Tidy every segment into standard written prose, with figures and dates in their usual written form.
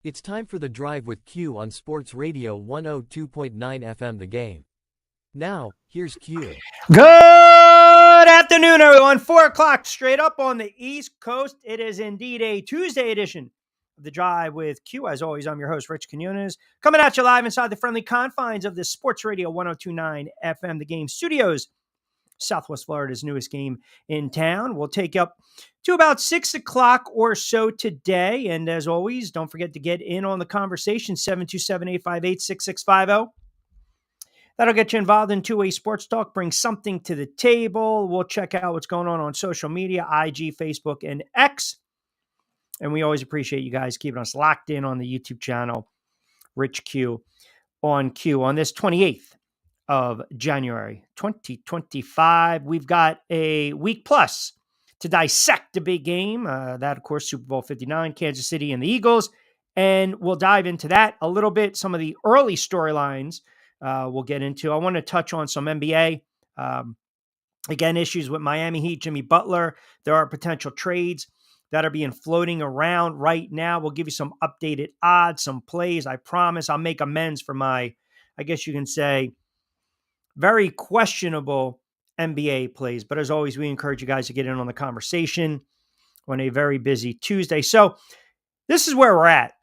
It's time for the drive with Q on Sports Radio 102.9 FM The Game. Now, here's Q. Good afternoon, everyone. 4 o'clock straight up on the East Coast. It is indeed a Tuesday edition of the drive with Q. As always, I'm your host, Rich Quinones, coming at you live inside the friendly confines of the Sports Radio 102.9 FM The Game studios. Southwest Florida's newest game in town. We'll take you up to about 6 o'clock or so today. And as always, don't forget to get in on the conversation, 727-858-6650. That'll get you involved in two-way sports talk, bring something to the table. We'll check out what's going on social media, IG, Facebook, and X. And we always appreciate you guys keeping us locked in on the YouTube channel, Rich Q on Q, on this 28th of January 2025. We've got a week plus to dissect the big game. That, of course, Super Bowl 59, Kansas City and the Eagles. And we'll dive into that a little bit. Some of the early storylines we'll get into. I want to touch on some NBA. Again, issues with Miami Heat, Jimmy Butler. There are potential trades that are being floating around right now. We'll give you some updated odds, some plays. I promise I'll make amends for my, I guess you can say, very questionable NBA plays. But as always, we encourage you guys to get in on the conversation on a very busy Tuesday. So this is where we're at.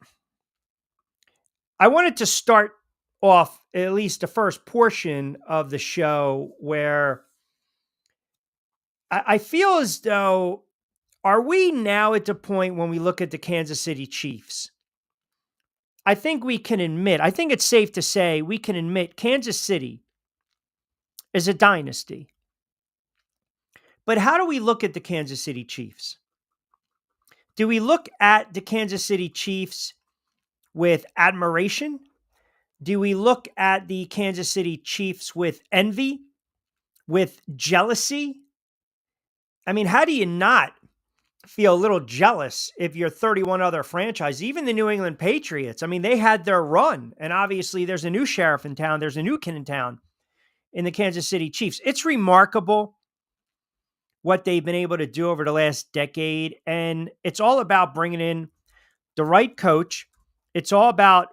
I wanted to start off at least the first portion of the show where I feel as though, are we now at the point when we look at the Kansas City Chiefs? I think we can admit, I think it's safe to say we can admit Kansas City is a dynasty. But how do we look at the Kansas City Chiefs? Do we look at the Kansas City Chiefs with admiration? Do we look at the Kansas City Chiefs with envy, with jealousy? I mean, how do you not feel a little jealous if you're 31 other franchises, even the New England Patriots? I mean, they had their run, and obviously there's a new sheriff in town. There's a new kid in town in the Kansas City Chiefs. It's remarkable what they've been able to do over the last decade, and it's all about bringing in the right coach. It's all about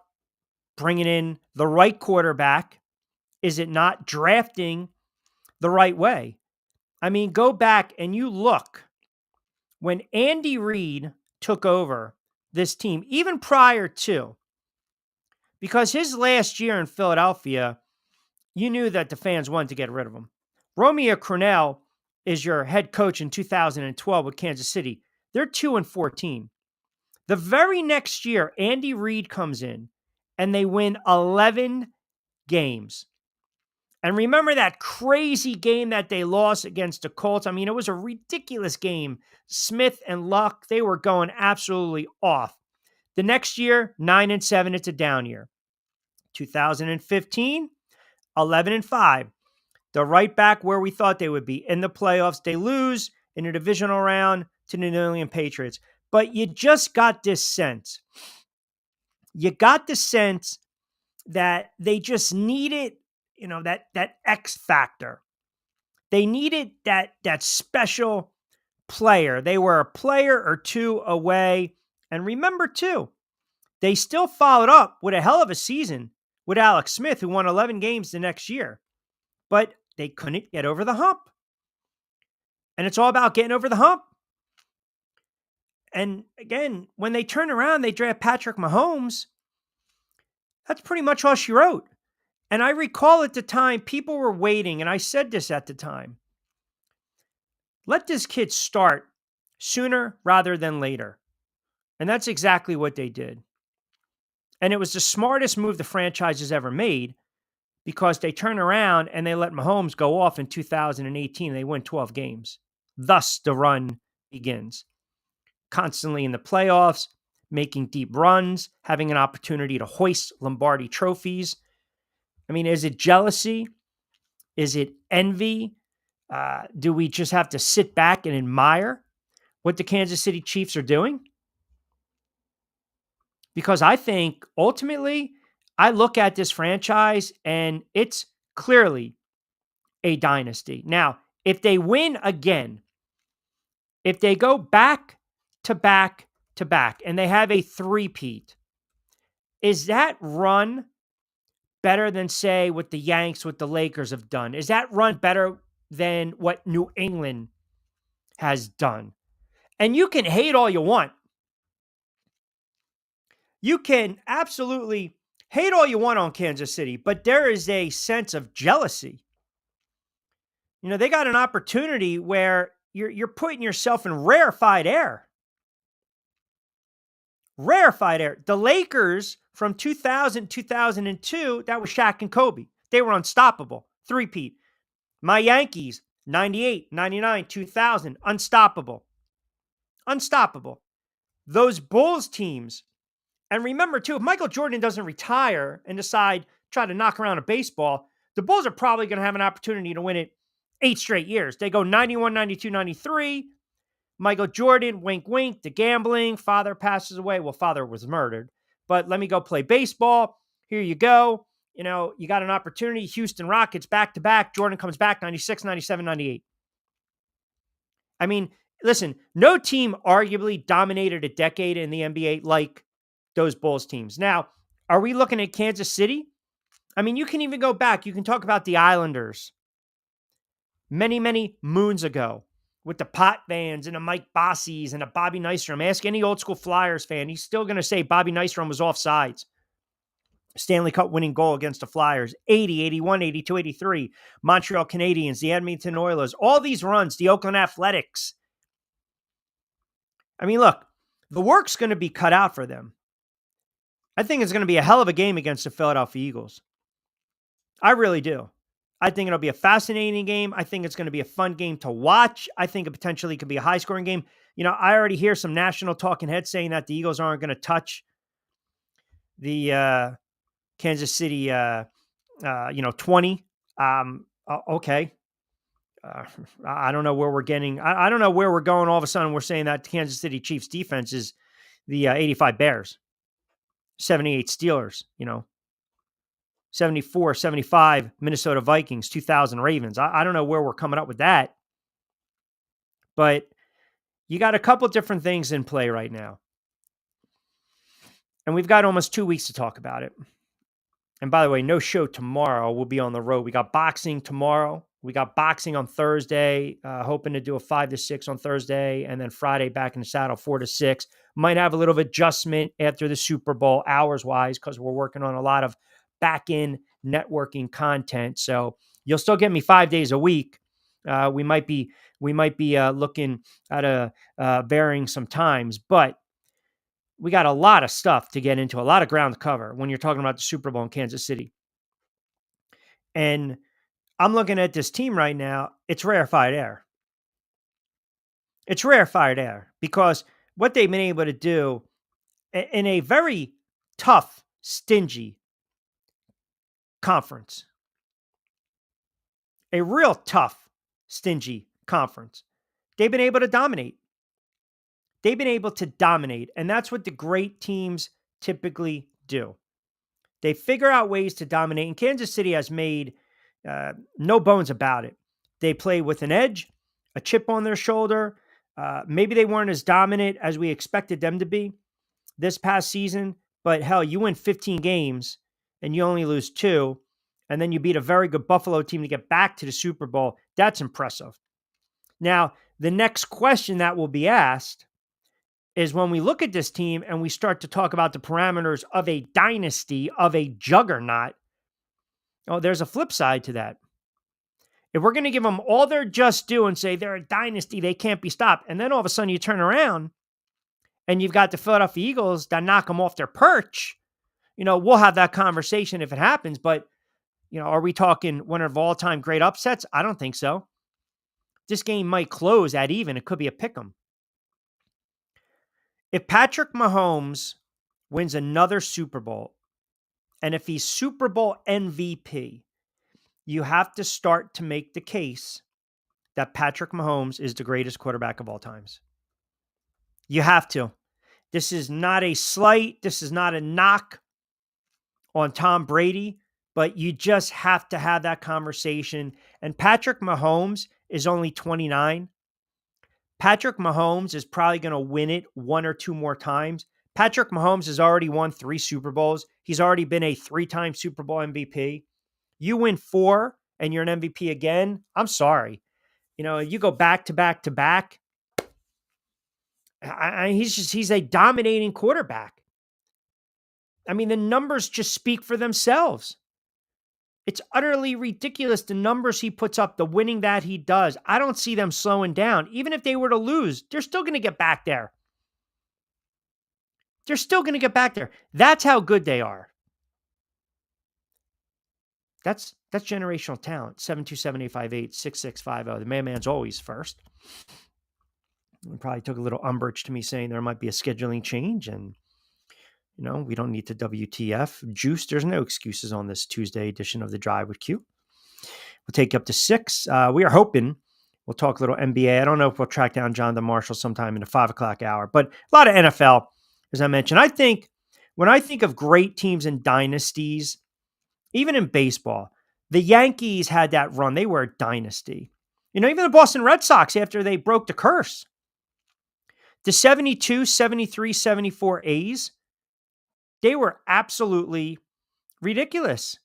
bringing in the right quarterback. Is it not drafting the right way? I mean, go back and you look when Andy Reid took over this team, even prior to, because his last year in Philadelphia, you knew that the fans wanted to get rid of him. Romeo Crennel is your head coach in 2012 with Kansas City. They're 2-14. The very next year, Andy Reid comes in and they win 11 games. And remember that crazy game that they lost against the Colts? I mean, it was a ridiculous game. Smith and Luck, they were going absolutely off. The next year, 9-7, it's a down year. 2015, 11-5. They're right back where we thought they would be. In the playoffs, they lose in a divisional round to the New England Patriots. But you just got this sense. You got the sense that they just needed, that X factor. They needed that special player. They were a player or two away. And remember, too, they still followed up with a hell of a season with Alex Smith, who won 11 games the next year. But they couldn't get over the hump. And it's all about getting over the hump. And again, when they turn around, they draft Patrick Mahomes. That's pretty much all she wrote. And I recall at the time, people were waiting, and I said this at the time. Let this kid start sooner rather than later. And that's exactly what they did. And it was the smartest move the franchise has ever made, because they turn around and they let Mahomes go off in 2018. They win 12 games. Thus, the run begins. Constantly in the playoffs, making deep runs, having an opportunity to hoist Lombardi trophies. I mean, is it jealousy? Is it envy? Do we just have to sit back and admire what the Kansas City Chiefs are doing? Because I think ultimately, I look at this franchise and it's clearly a dynasty. Now, if they win again, if they go back to back to back and they have a three-peat, Is that run better than, say, what the Yanks, what the Lakers have done? Is that run better than what New England has done? And you can hate all you want. You can absolutely hate all you want on Kansas City, but there is a sense of jealousy. They got an opportunity where you're putting yourself in rarefied air. Rarefied air. The Lakers from 2000, 2002, that was Shaq and Kobe. They were unstoppable. Three-peat. My Yankees, 98, 99, 2000, unstoppable. Unstoppable. Those Bulls teams. And remember, too, if Michael Jordan doesn't retire and try to knock around a baseball, the Bulls are probably going to have an opportunity to win it 8 straight years. They go 91, 92, 93. Michael Jordan, wink, wink, the gambling. Father passes away. Well, father was murdered. But let me go play baseball. Here you go. You got an opportunity. Houston Rockets back to back. Jordan comes back 96, 97, 98. I mean, listen, no team arguably dominated a decade in the NBA like those Bulls teams. Now, are we looking at Kansas City? I mean, you can even go back. You can talk about the Islanders many, many moons ago with the Pot Vans and the Mike Bossies and the Bobby Nystrom. Ask any old school Flyers fan. He's still going to say Bobby Nystrom was offsides. Stanley Cup winning goal against the Flyers. 80, 81, 82, 83. Montreal Canadiens, the Edmonton Oilers. All these runs, the Oakland Athletics. I mean, look, the work's going to be cut out for them. I think it's going to be a hell of a game against the Philadelphia Eagles. I really do. I think it'll be a fascinating game. I think it's going to be a fun game to watch. I think it potentially could be a high-scoring game. I already hear some national talking heads saying that the Eagles aren't going to touch the Kansas City, 20. Okay. I don't know where we're getting. I don't know where we're going. All of a sudden, we're saying that Kansas City Chiefs defense is the 85 Bears, 78 Steelers, 74, 75 Minnesota Vikings, 2000 Ravens. I don't know where we're coming up with that. But you got a couple different things in play right now. And we've got almost 2 weeks to talk about it. And by the way, no show tomorrow. We'll be on the road. We got boxing tomorrow. We got boxing on Thursday, hoping to do a 5 to 6 on Thursday. And then Friday back in the saddle, 4 to 6. Might have a little adjustment after the Super Bowl, hours-wise, because we're working on a lot of back-end networking content. So you'll still get me 5 days a week. We might be looking at varying some times, but we got a lot of stuff to get into, a lot of ground to cover when you're talking about the Super Bowl in Kansas City. And I'm looking at this team right now. It's rarefied air. It's rarefied air because what they've been able to do in a very tough, stingy conference, a real tough, stingy conference, they've been able to dominate. They've been able to dominate, and that's what the great teams typically do. They figure out ways to dominate, and Kansas City has made no bones about it. They play with an edge, a chip on their shoulder. Maybe they weren't as dominant as we expected them to be this past season, but hell, you win 15 games and you only lose 2, and then you beat a very good Buffalo team to get back to the Super Bowl. That's impressive. Now, the next question that will be asked is when we look at this team and we start to talk about the parameters of a dynasty, of a juggernaut, there's a flip side to that. If we're going to give them all their just due and say they're a dynasty, they can't be stopped, and then all of a sudden you turn around and you've got the Philadelphia Eagles that knock them off their perch, we'll have that conversation if it happens, but, are we talking one of all-time great upsets? I don't think so. This game might close at even. It could be a pick 'em. If Patrick Mahomes wins another Super Bowl, and if he's Super Bowl MVP, you have to start to make the case that Patrick Mahomes is the greatest quarterback of all times. You have to. This is not a slight. This is not a knock on Tom Brady, but you just have to have that conversation. And Patrick Mahomes is only 29. Patrick Mahomes is probably going to win it 1 or 2 more times Patrick Mahomes has already won 3 Super Bowls. He's already been a 3-time Super Bowl MVP. You win 4 and you're an MVP again. I'm sorry. You go back to back to back. He's a dominating quarterback. I mean, the numbers just speak for themselves. It's utterly ridiculous, the numbers he puts up, the winning that he does. I don't see them slowing down. Even if they were to lose, they're still going to get back there. They're still going to get back there. That's how good they are. That's generational talent. 727-858-6650. The man's always first. It probably took a little umbrage to me saying there might be a scheduling change, and we don't need to WTF. Juice, there's no excuses on this Tuesday edition of The Drive with Q. We'll take you up to 6. We are hoping we'll talk a little NBA. I don't know if we'll track down Jonathan Marshall sometime in the 5 o'clock hour, but a lot of NFL, as I mentioned. I think when I think of great teams and dynasties, even in baseball, the Yankees had that run. They were a dynasty. Even the Boston Red Sox, after they broke the curse. The 72, 73, 74 A's, they were absolutely ridiculous.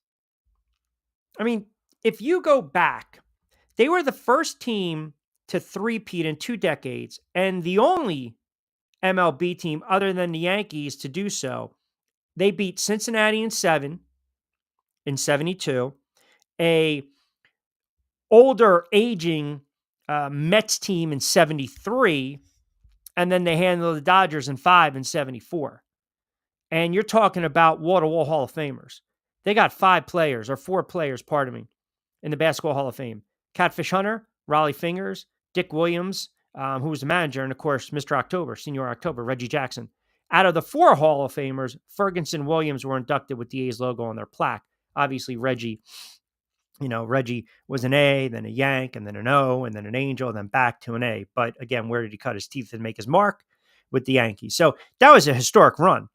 I mean, if you go back, they were the first team to three-peat in 2 decades and the only MLB team other than the Yankees to do so. They beat Cincinnati in 7 in 72, a older, aging Mets team in 73, and then they handled the Dodgers in 5 in 74. And you're talking about wall-to-wall Hall of Famers. They got 4 players, pardon me, in the Basketball Hall of Fame. Catfish Hunter, Raleigh Fingers, Dick Williams, who was the manager, and of course, Mr. October, Senior October, Reggie Jackson. Out of the 4 Hall of Famers, Ferguson Williams were inducted with the A's logo on their plaque. Obviously, Reggie was an A, then a Yank, and then an O, and then an Angel, and then back to an A. But again, where did he cut his teeth and make his mark? With the Yankees. So that was a historic run.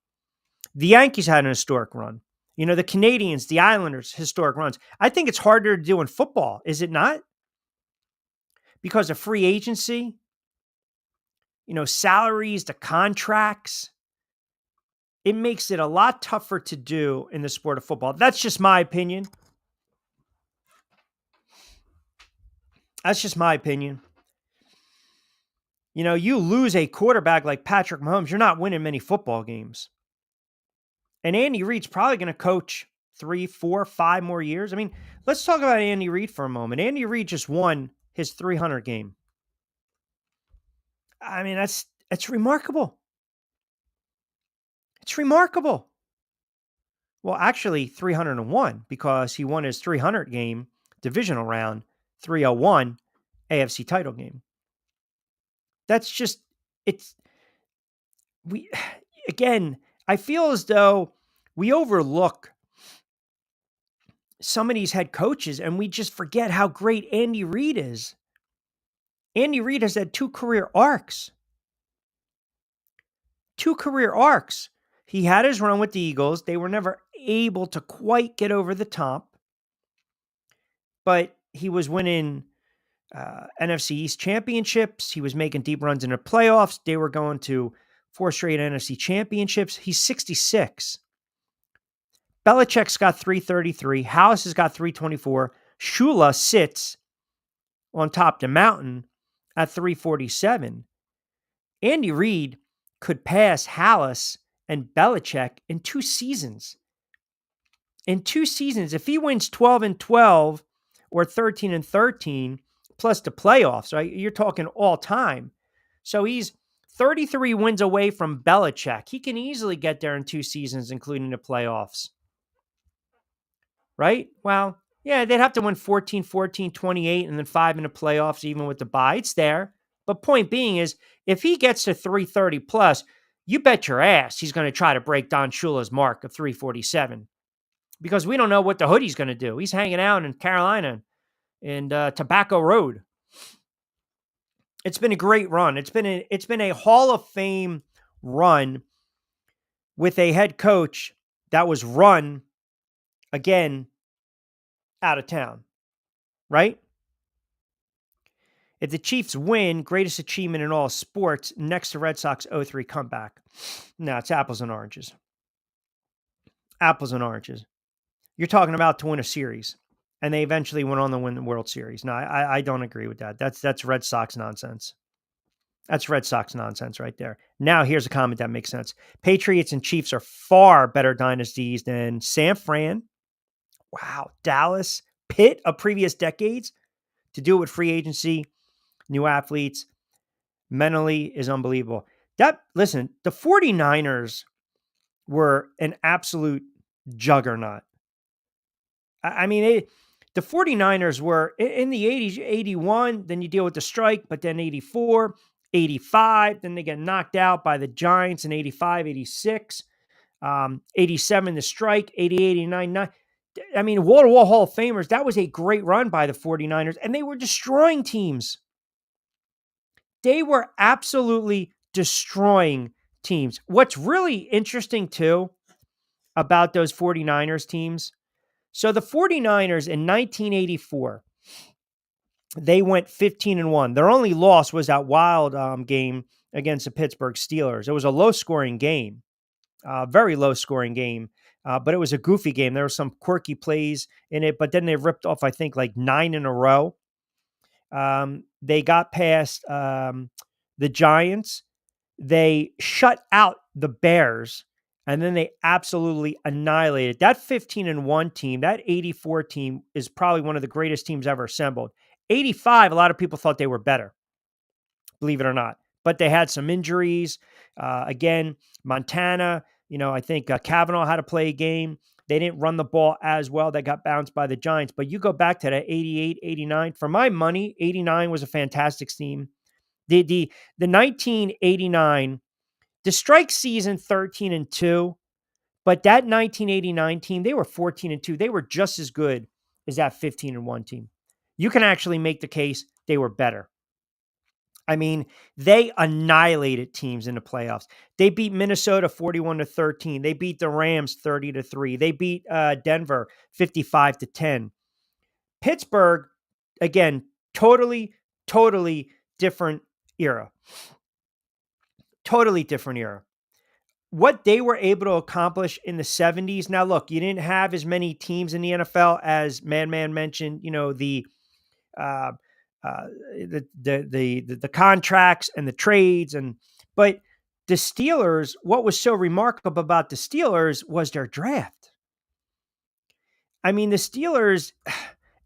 The Yankees had an historic run. The Canadians, the Islanders, historic runs. I think it's harder to do in football, is it not? Because of free agency, salaries, the contracts. It makes it a lot tougher to do in the sport of football. That's just my opinion. You lose a quarterback like Patrick Mahomes, you're not winning many football games. And Andy Reid's probably going to coach 3, 4, 5 more years. I mean, let's talk about Andy Reid for a moment. Andy Reid just won his 300 game. I mean, that's remarkable. It's remarkable. Well, actually 301, because he won his 300 game divisional round, 301 AFC title game. That's just, I feel as though we overlook some of these head coaches and we just forget how great Andy Reid is. Andy Reid has had 2 career arcs. 2 career arcs. He had his run with the Eagles. They were never able to quite get over the top, but he was winning NFC East championships. He was making deep runs in the playoffs. They were going to 4 straight NFC championships. He's 66. Belichick's got 333. House has got 324. Shula sits on top of the mountain at 347. Andy Reid could pass Hallis and Belichick in 2 seasons. In 2 seasons, if he wins 12-12 or 13-13 plus the playoffs, right? You're talking all time. So he's 33 wins away from Belichick. He can easily get there in 2 seasons, including the playoffs. Right? Well, yeah, they'd have to win 14, 28, and then 5 in the playoffs, even with the bye. It's there. But point being is, if he gets to 330 plus, you bet your ass he's going to try to break Don Shula's mark of 347. Because we don't know what the hoodie's going to do. He's hanging out in Carolina and Tobacco Road. It's been a great run. It's been a Hall of Fame run with a head coach that was run, again, out of town, right? If the Chiefs win, greatest achievement in all sports, next to Red Sox 0-3 comeback. No, it's apples and oranges. Apples and oranges. You're talking about to win a series, and they eventually went on to win the World Series. No, I don't agree with that. That's Red Sox nonsense. That's Red Sox nonsense right there. Now, here's a comment that makes sense. Patriots and Chiefs are far better dynasties than San Fran. Wow. Dallas, Pitt of previous decades. To do it with free agency, new athletes, mentally is unbelievable. Listen, the 49ers were an absolute juggernaut. I mean, the 49ers were in the 80s, 81, then you deal with the strike, but then 84, 85, then they get knocked out by the Giants in 85, 86, 87, the strike, 88, 89, 9. I mean, wall-to-wall Hall of Famers, that was a great run by the 49ers, and they were destroying teams. They were absolutely destroying teams. What's really interesting, too, about those 49ers teams, so the 49ers in 1984, they went 15-1. Their only loss was that wild game against the Pittsburgh Steelers. It was a low-scoring game, very low-scoring game, but it was a goofy game. There were some quirky plays in it, but then they ripped off, I think, like 9 in a row. They got past the Giants. They shut out the Bears, and then they absolutely annihilated that 15-1 team. That 84 team is probably one of the greatest teams ever assembled. 85, a lot of people thought they were better, believe it or not, but they had some injuries. Again, Montana, I think Kavanaugh had to play a game. They didn't run the ball as well. They got bounced by the Giants. But you go back to that 88, 89. For my money, 89 was a fantastic team. The 1989, the strike season 13-2, but that 1989 team, they were 14-2. They were just as good as that 15-1 team. You can actually make the case they were better. I mean, they annihilated teams in the playoffs. They beat Minnesota 41-13. They beat the Rams 30-3. They beat Denver 55-10. Pittsburgh, again, totally different era. Totally different era. What they were able to accomplish in the 70s. Now, look, you didn't have as many teams in the NFL as Man mentioned. The contracts and the trades, but the Steelers. What was so remarkable about the Steelers was their draft. I mean, the Steelers.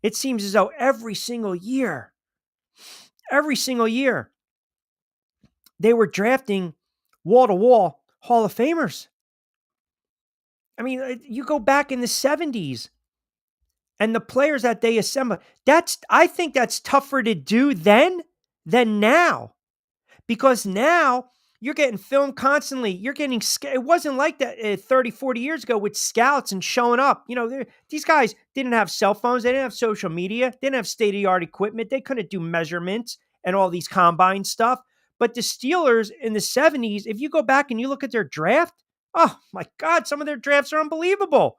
It seems as though every single year, they were drafting wall-to-wall Hall of Famers. I mean, you go back in the 70s and the players that they assembled, I think that's tougher to do then than now. Because now you're getting filmed constantly. You're getting, it wasn't like that 30, 40 years ago with scouts and showing up. These guys didn't have cell phones. They didn't have social media. They didn't have state-of-the-art equipment. They couldn't do measurements and all these combine stuff. But the Steelers in the 70s, if you go back and you look at their draft, oh my God, some of their drafts are unbelievable.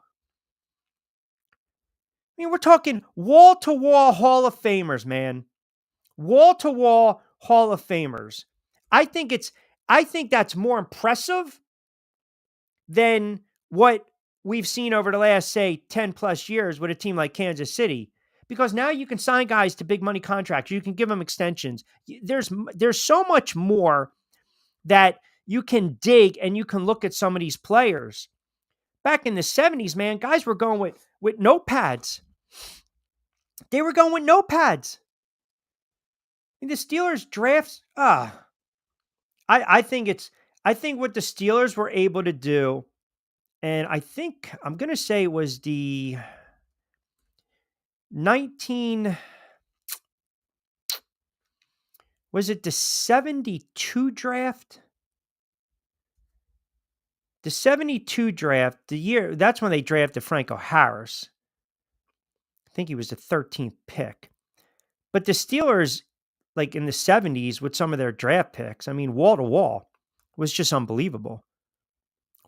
I mean, we're talking wall-to-wall Hall of Famers, man. Wall-to-wall Hall of Famers. I think that's more impressive than what we've seen over the last, say, 10 plus years with a team like Kansas City. Because now you can sign guys to big money contracts. You can give them extensions. There's so much more that you can dig and you can look at some of these players. Back in the 70s, man, guys were going with notepads. They were going with notepads. The Steelers drafts, I think what the Steelers were able to do, and I think I'm going to say it was the was it the 72 draft? The 72 draft, that's when they drafted Franco Harris. I think he was the 13th pick. But the Steelers, like in the 70s with some of their draft picks, I mean, wall to wall was just unbelievable.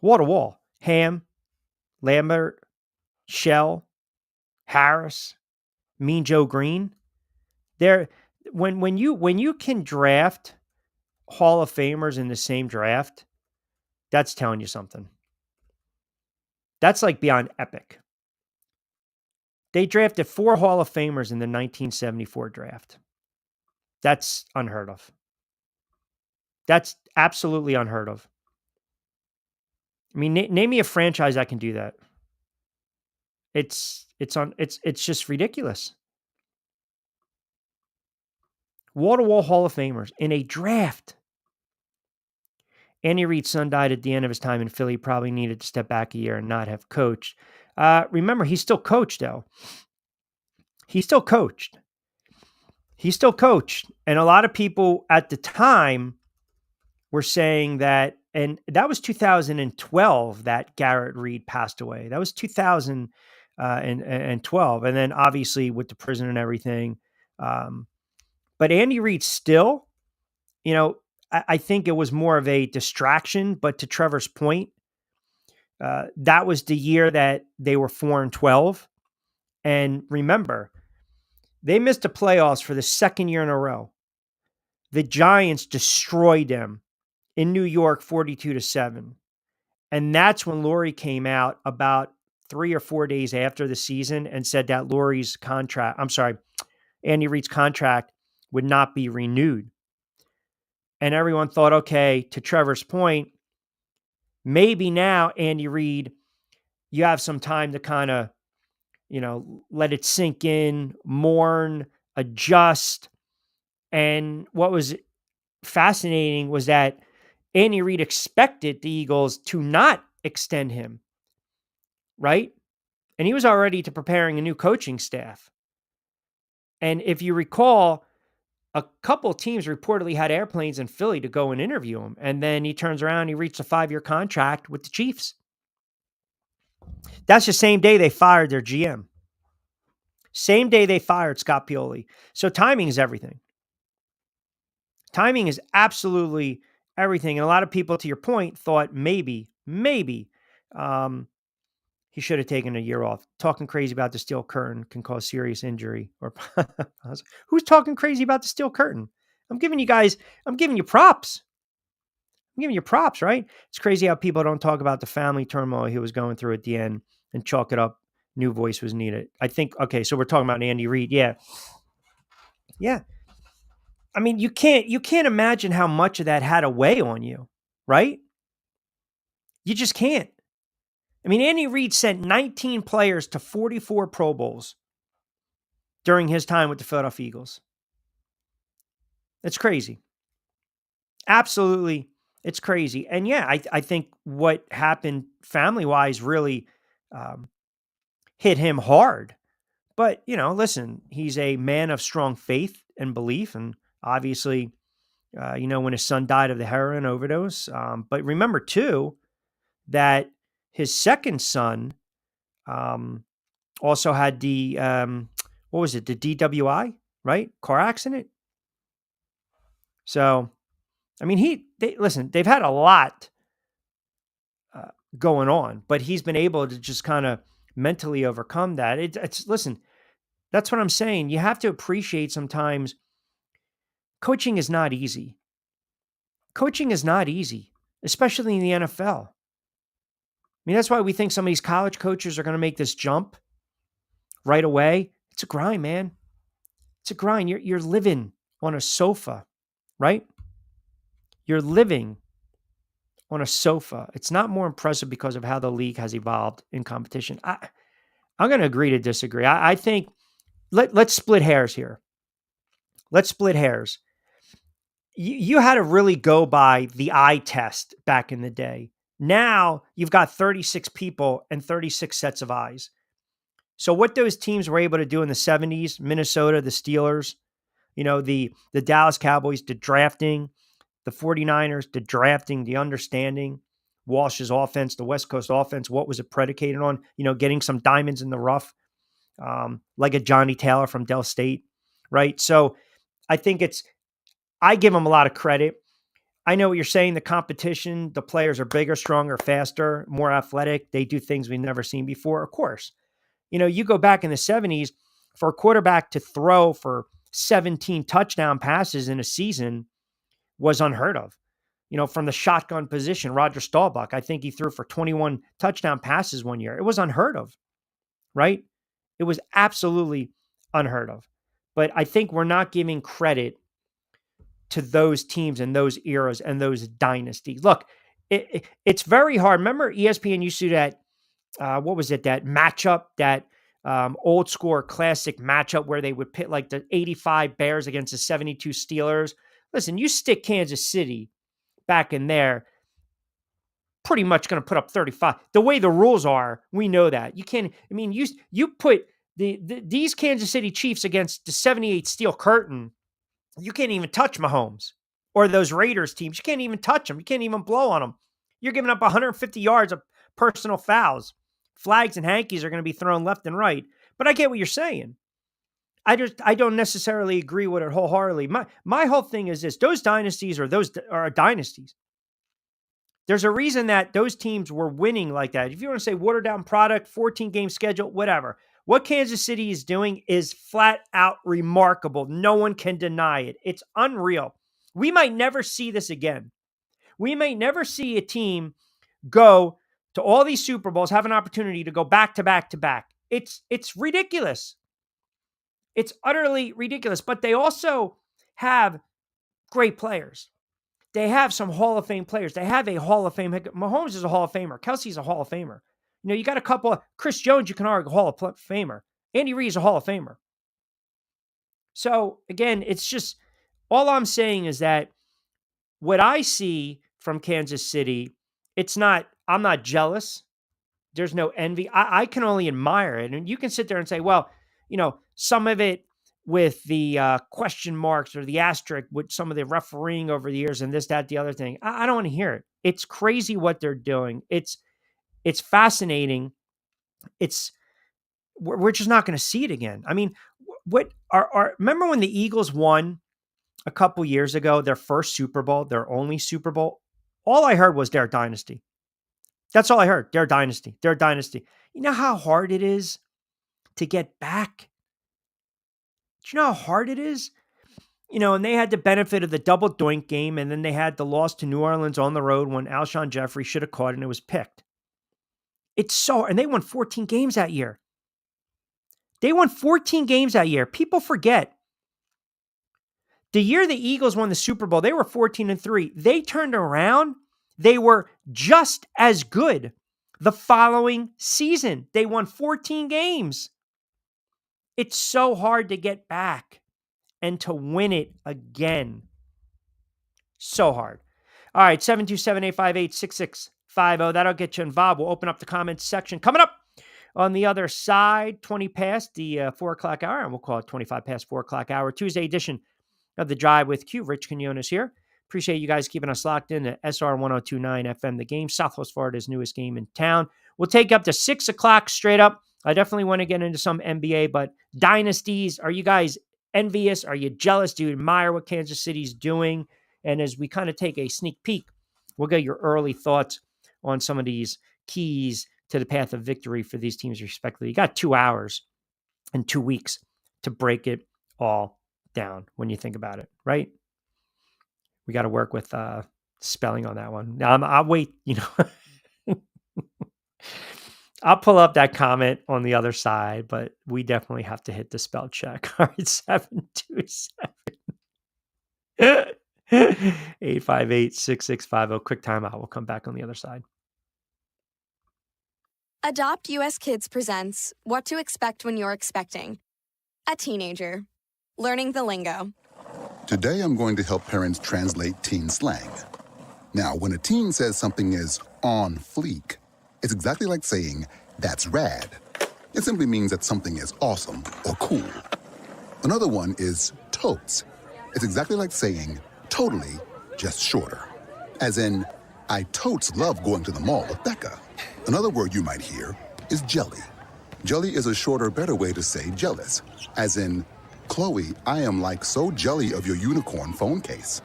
Wall to wall. Ham, Lambert, Shell, Harris, Mean Joe Green. when you can draft Hall of Famers in the same draft, that's telling you something. That's like beyond epic. They drafted 4 Hall of Famers in the 1974 draft. That's unheard of. That's absolutely unheard of. I mean, name me a franchise that can do that. It's just ridiculous. Wall to wall Hall of Famers in a draft. Andy Reid's son died at the end of his time in Philly. Probably needed to step back a year and not have coached. Remember, he still coached though. He still coached. He still coached, and a lot of people at the time were saying that, and that was 2012 that Garrett Reid passed away. That was 2012, and then obviously with the prison and everything. But Andy Reid still, I think it was more of a distraction. But to Trevor's point, that was the year that they were 4-12, and remember, they missed the playoffs for the second year in a row. The Giants destroyed them in New York 42-7. And that's when Lurie came out about 3 or 4 days after the season and said that Andy Reid's contract would not be renewed. And everyone thought, okay, to Trevor's point, maybe now, Andy Reid, you have some time to kind of, let it sink in, mourn, adjust. And what was fascinating was that Andy Reid expected the Eagles to not extend him, right? And he was already preparing a new coaching staff. And if you recall, a couple of teams reportedly had airplanes in Philly to go and interview him. And then he turns around and he reached a 5-year contract with the Chiefs. That's the same day they fired their GM. Same day they fired Scott Pioli. So timing is everything. Timing is absolutely everything. And a lot of people, to your point, thought maybe he should have taken a year off. Talking crazy about the steel curtain can cause serious injury. Or who's talking crazy about the steel curtain? I'm giving you props. I'm giving you props, right? It's crazy how people don't talk about the family turmoil he was going through at the end and chalk it up. New voice was needed. I think, okay, so we're talking about Andy Reid. Yeah. I mean, you can't imagine how much of that had a weigh on you, right? You just can't. I mean, Andy Reid sent 19 players to 44 Pro Bowls during his time with the Philadelphia Eagles. It's crazy. Absolutely, it's crazy. And yeah, I think what happened family-wise really hit him hard. But, listen, he's a man of strong faith and belief. And obviously, when his son died of the heroin overdose. But remember, too, that his second son also had the, what was it, the DWI, right? Car accident. So, I mean, they've had a lot going on, but he's been able to just kind of mentally overcome that. Listen, that's what I'm saying. You have to appreciate sometimes coaching is not easy. Coaching is not easy, especially in the NFL. I mean, that's why we think some of these college coaches are going to make this jump right away. It's a grind, man. It's a grind. You're living on a sofa, right? You're living on a sofa. It's not more impressive because of how the league has evolved in competition. I'm going to agree to disagree. I think let's split hairs here. Let's split hairs. You had to really go by the eye test back in the day. Now you've got 36 people and 36 sets of eyes. So what those teams were able to do in the 70s, Minnesota, the Steelers, the Dallas Cowboys, the drafting, the 49ers, the drafting, the understanding, Walsh's offense, the West Coast offense, what was it predicated on? Getting some diamonds in the rough, like a Johnny Taylor from Dell State, right? So I think I give them a lot of credit. I know what you're saying. The competition, the players are bigger, stronger, faster, more athletic. They do things we've never seen before. Of course, you go back in the 70s for a quarterback to throw for 17 touchdown passes in a season was unheard of. From the shotgun position, Roger Staubach, I think he threw for 21 touchdown passes one year. It was unheard of, right? It was absolutely unheard of. But I think we're not giving credit to those teams and those eras and those dynasties. Look, it's very hard. Remember ESPN used to do that, what was it, that matchup, that old score classic matchup where they would pit like the 85 Bears against the 72 Steelers. Listen, you stick Kansas City back in there, pretty much going to put up 35. The way the rules are, we know that. You can't, you put these Kansas City Chiefs against the 78 Steel Curtain, you can't even touch Mahomes or those Raiders teams. You can't even touch them. You can't even blow on them. You're giving up 150 yards of personal fouls. Flags and hankies are going to be thrown left and right. But I get what you're saying. I don't necessarily agree with it wholeheartedly. My whole thing is this: those dynasties are dynasties. There's a reason that those teams were winning like that. If you want to say watered down product, 14 game schedule, whatever. What Kansas City is doing is flat out remarkable. No one can deny it. It's unreal. We might never see this again. We may never see a team go to all these Super Bowls, have an opportunity to go back to back to back. It's ridiculous. It's utterly ridiculous. But they also have great players. They have some Hall of Fame players. They have a Hall of Fame. Mahomes is a Hall of Famer. Kelsey's a Hall of Famer. You got a couple of Chris Jones, you can argue Hall of Famer. Andy Reid's a Hall of Famer. So again, it's just, all I'm saying is that what I see from Kansas City, I'm not jealous. There's no envy. I can only admire it. And you can sit there and say, well, some of it with the question marks or the asterisk with some of the refereeing over the years and this, that, the other thing. I don't want to hear it. It's crazy what they're doing. It's fascinating. We're just not going to see it again. I mean, remember when the Eagles won a couple years ago, their first Super Bowl, their only Super Bowl? All I heard was their dynasty. That's all I heard. Their dynasty. Their dynasty. You know how hard it is to get back? Do you know how hard it is? And they had the benefit of the double doink game, and then they had the loss to New Orleans on the road when Alshon Jeffrey should have caught it and it was picked. And they won 14 games that year. They won 14 games that year. People forget. The year the Eagles won the Super Bowl, they were 14-3. They turned around. They were just as good the following season. They won 14 games. It's so hard to get back and to win it again. So hard. All right, 727-858-6650. That'll get you involved. We'll open up the comments section. Coming up on the other side, 20 past the 4 o'clock hour, and we'll call it 25 past 4 o'clock hour, Tuesday edition of The Drive with Q. Rich Quinones here. Appreciate you guys keeping us locked in at SR 1029 FM, the game, Southwest Florida's newest game in town. We'll take up to 6 o'clock straight up. I definitely want to get into some NBA, but dynasties, are you guys envious? Are you jealous? Do you admire what Kansas City's doing? And as we kind of take a sneak peek, we'll get your early thoughts on some of these keys to the path of victory for these teams respectively. You got 2 hours and 2 weeks to break it all down when you think about it, right? We got to work with spelling on that one. Now, I'll wait, I'll pull up that comment on the other side, but we definitely have to hit the spell check. All right, 727-858-6650. Quick timeout. We'll come back on the other side. Adopt US Kids presents What to Expect When You're Expecting. A teenager. Learning the lingo. Today I'm going to help parents translate teen slang. Now, when a teen says something is on fleek, it's exactly like saying, that's rad. It simply means that something is awesome or cool. Another one is totes. It's exactly like saying, totally, just shorter. As in, I totes love going to the mall with Becca. Another word you might hear is jelly. Jelly is a shorter, better way to say jealous. As in, Chloe, I am like so jelly of your unicorn phone case.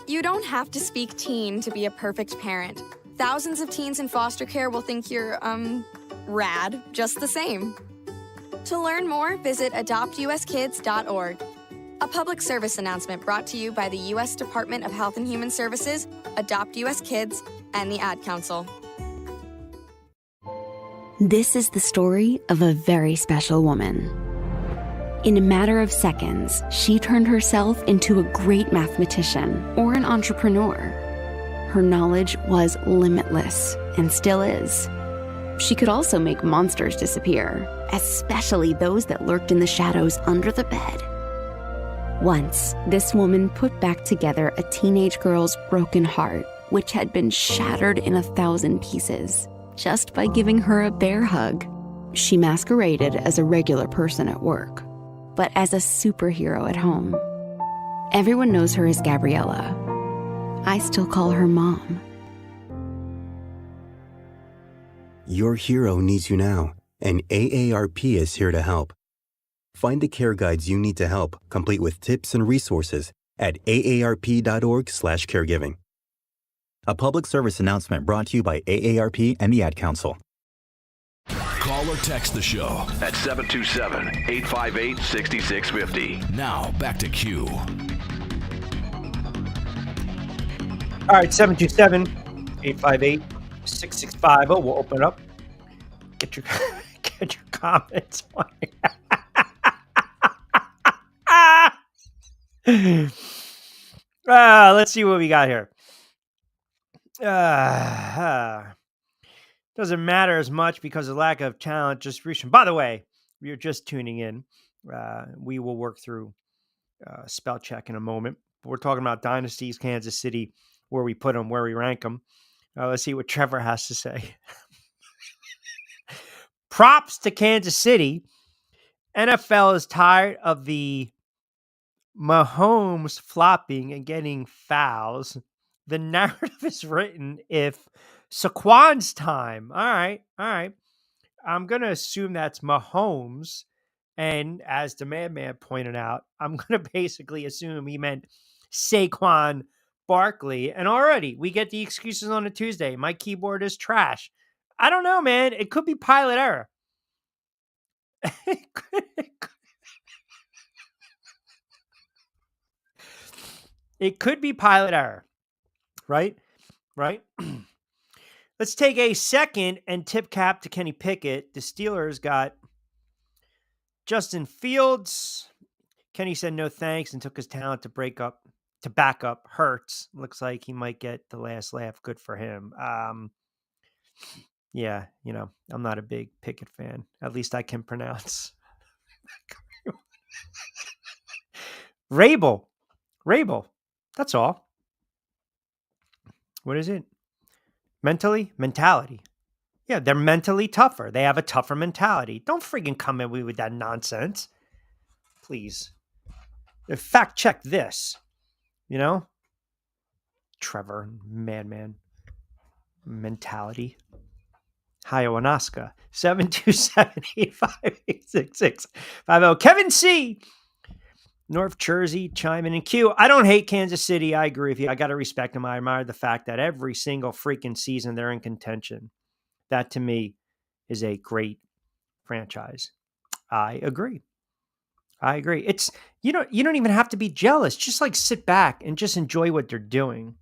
You don't have to speak teen to be a perfect parent. Thousands of teens in foster care will think you're, rad, just the same. To learn more, visit adoptuskids.org. A public service announcement brought to you by the U.S. Department of Health and Human Services, Adopt U.S. Kids, and the Ad Council. This is the story of a very special woman. In a matter of seconds, she turned herself into a great mathematician or an entrepreneur. Her knowledge was limitless and still is. She could also make monsters disappear, especially those that lurked in the shadows under the bed. Once, this woman put back together a teenage girl's broken heart, which had been shattered in 1,000 pieces, just by giving her a bear hug. She masqueraded as a regular person at work, but as a superhero at home. Everyone knows her as Gabriella. I still call her Mom. Your hero needs you now, and AARP is here to help. Find the care guides you need to help, complete with tips and resources at aarp.org/caregiving. A public service announcement brought to you by AARP and the Ad Council. Call or text the show at 727-858-6650. Now, back to Q. All right, 727-858-6650. We'll open it up. Get your comments on it. Let's see what we got here. Doesn't matter as much because of lack of talent distribution. By the way, if you're just tuning in, we will work through spell check in a moment. But we're talking about dynasties, Kansas City, where we put them, where we rank them. Let's see what Trevor has to say. Props to Kansas City. NFL is tired of the Mahomes flopping and getting fouls. The narrative is written if Saquon's time. All right. I'm going to assume that's Mahomes. And as the madman pointed out, I'm going to basically assume he meant Saquon Barkley. And already we get the excuses on a Tuesday. My keyboard is trash. I don't know, man. It could be pilot error. It could be pilot error, right? Let's take a second and tip cap to Kenny Pickett. The Steelers got Justin Fields. Kenny said no thanks and took his talent to back up Hurts. Looks like he might get the last laugh. Good for him. Yeah, I'm not a big Pickett fan. At least I can pronounce. Rabel. That's all. What is it? Mentality. Yeah, they're mentally tougher. They have a tougher mentality. Don't freaking come in with that nonsense. Please. Fact check this. Trevor, madman. Mentality. Ayahuasca. 727-858-6650. Kevin C. North Jersey, chime in. And Q, I don't hate Kansas City. I agree with you. I got to respect them. I admire the fact that every single freaking season they're in contention. That to me is a great franchise. I agree. It's, you don't even have to be jealous. Just like sit back and just enjoy what they're doing.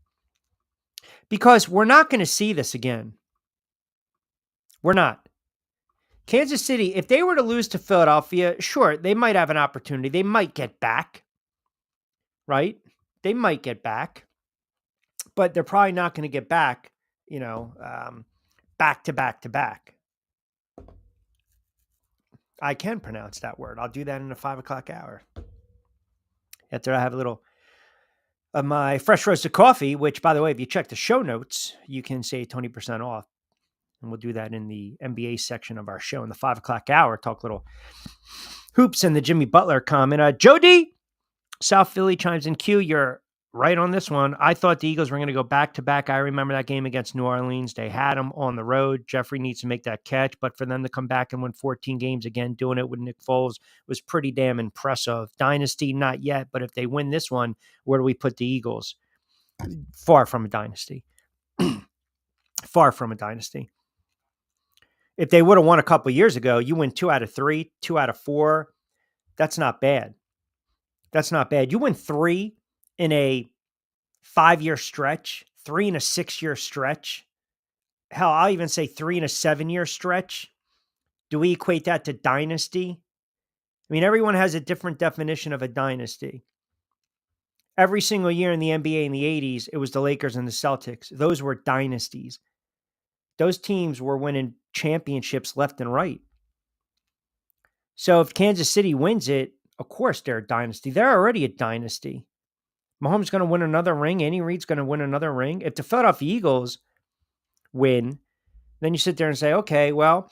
Because we're not going to see this again. We're not. Kansas City, if they were to lose to Philadelphia, sure, they might have an opportunity. They might get back, right? They might get back, but they're probably not going to get back, back to back. I can pronounce that word. I'll do that in the 5 o'clock hour. After I have a little of my fresh roasted coffee, which, by the way, if you check the show notes, you can save 20% off. And we'll do that in the NBA section of our show in the 5 o'clock hour. Talk little hoops and the Jimmy Butler comment. Joe D, South Philly chimes in. Q, you're right on this one. I thought the Eagles were going to go back to back. I remember that game against New Orleans. They had them on the road. Jeffrey needs to make that catch. But for them to come back and win 14 games again, doing it with Nick Foles was pretty damn impressive. Dynasty, not yet. But if they win this one, where do we put the Eagles? Far from a dynasty. Far from a dynasty. If they would have won a couple of years ago, you win 2 out of 3, 2 out of 4. That's not bad. That's not bad. You win 3 in a 5-year stretch, 3 in a 6-year stretch. Hell, I'll even say 3 in a 7-year stretch. Do we equate that to dynasty? I mean, everyone has a different definition of a dynasty. Every single year in the NBA in the 80s, it was the Lakers and the Celtics. Those were dynasties. Those teams were winning championships left and right. So if Kansas City wins it, of course they're a dynasty. They're already a dynasty. Mahomes is going to win another ring. Andy Reid's going to win another ring. If the Philadelphia Eagles win, then you sit there and say, okay, well,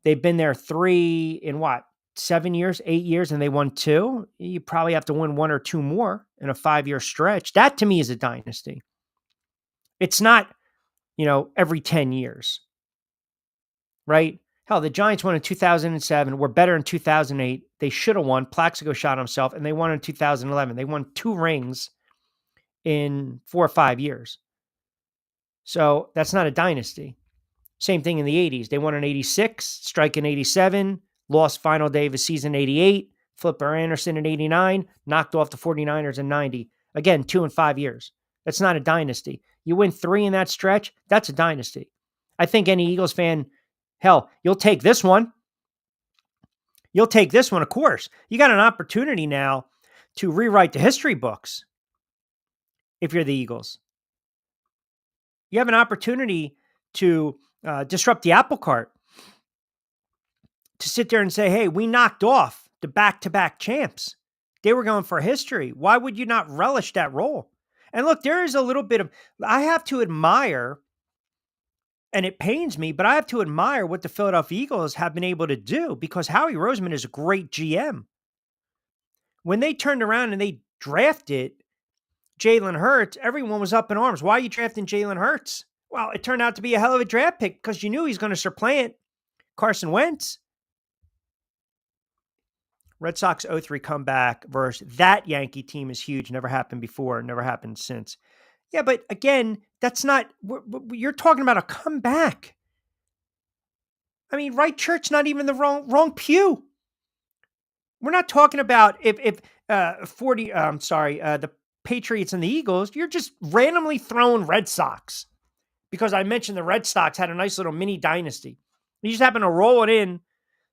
they've been there 3 in 7 years, 8 years, and they won 2. You probably have to win 1 or 2 more in a 5-year stretch. That to me is a dynasty. It's not, every 10 years, right? Hell, the Giants won in 2007. Were better in 2008. They should have won. Plaxico shot himself, and they won in 2011. They won 2 rings in 4 or 5 years. So that's not a dynasty. Same thing in the 80s. They won in 86, strike in 87, lost final day of the season 88, Flipper Anderson in 89, knocked off the 49ers in 90. Again, 2 in 5 years. That's not a dynasty. You win 3 in that stretch, that's a dynasty. I think any Eagles fan, hell, you'll take this one. You'll take this one, of course. You got an opportunity now to rewrite the history books if you're the Eagles. You have an opportunity to disrupt the apple cart, to sit there and say, hey, we knocked off the back-to-back champs. They were going for history. Why would you not relish that role? And look, there is a little bit of, I have to admire, and it pains me, but I have to admire what the Philadelphia Eagles have been able to do, because Howie Roseman is a great GM. When they turned around and they drafted Jalen Hurts, everyone was up in arms. Why are you drafting Jalen Hurts? Well, it turned out to be a hell of a draft pick because you knew he's going to supplant Carson Wentz. Red Sox 0-3 comeback versus that Yankee team is huge. Never happened before. Never happened since. Yeah, but again, that's not, you're talking about a comeback. I mean, right church, not even the wrong pew. We're not talking about the Patriots and the Eagles. You're just randomly throwing Red Sox because I mentioned the Red Sox had a nice little mini dynasty. You just happen to roll it in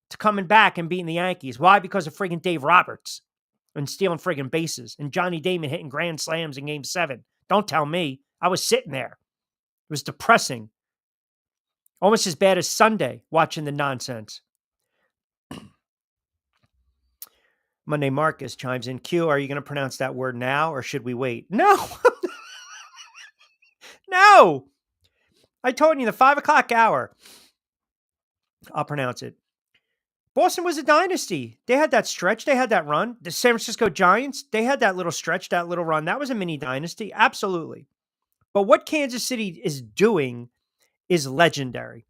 to coming back and beating the Yankees. Why? Because of friggin' Dave Roberts and stealing friggin' bases and Johnny Damon hitting grand slams in Game 7. Don't tell me. I was sitting there. It was depressing. Almost as bad as Sunday watching the nonsense. Monday Marcus chimes in. Q, are you going to pronounce that word now or should we wait? No. No. I told you the 5 o'clock hour. I'll pronounce it. Boston was a dynasty. They had that stretch. They had that run. The San Francisco Giants, they had that little stretch, that little run. That was a mini dynasty. Absolutely. But what Kansas City is doing is legendary.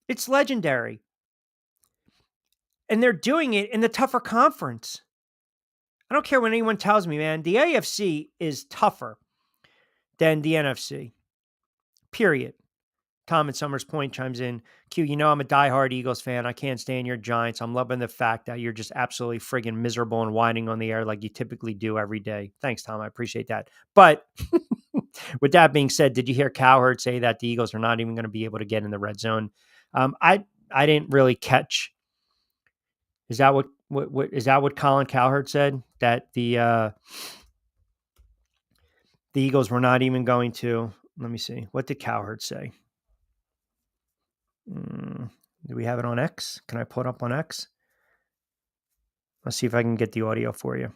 It's legendary. And they're doing it in the tougher conference. I don't care what anyone tells me, man. The AFC is tougher than the NFC. Period. Tom at Summers Point chimes in. Q, I'm a diehard Eagles fan. I can't stand your Giants. I'm loving the fact that you're just absolutely friggin' miserable and whining on the air like you typically do every day. Thanks, Tom. I appreciate that. But with that being said, did you hear Cowherd say that the Eagles are not even going to be able to get in the red zone? I didn't really catch. Is that what Colin Cowherd said? That the Eagles were not even going to. Let me see. What did Cowherd say? Do we have it on X? Can I pull it up on X? Let's see if I can get the audio for you.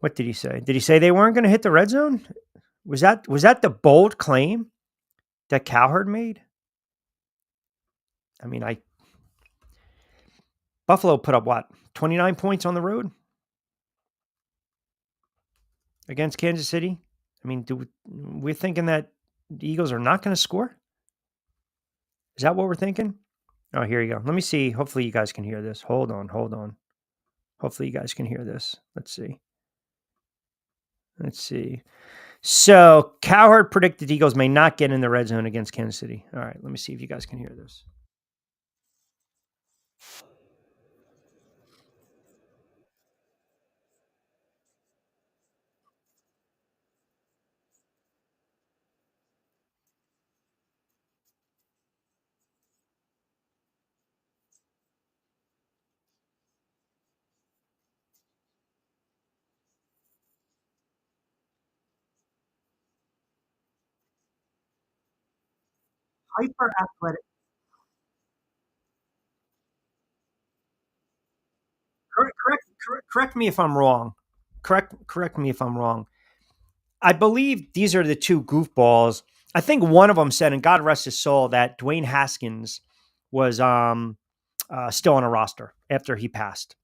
What did he say? Did he say they weren't going to hit the red zone? Was that the bold claim that Cowherd made? I mean, Buffalo put up 29 points on the road against Kansas City. I mean, we're thinking that the Eagles are not going to score? Is that what we're thinking? Oh, here you go. Let me see. Hopefully you guys can hear this. Hold on. Hopefully you guys can hear this. Let's see. So Cowherd predicted the Eagles may not get in the red zone against Kansas City. All right, let me see if you guys can hear this. Hyper athletic. Correct me if I'm wrong. Correct me if I'm wrong. I believe these are the two goofballs. I think one of them said, and God rest his soul, that Dwayne Haskins was still on a roster after he passed.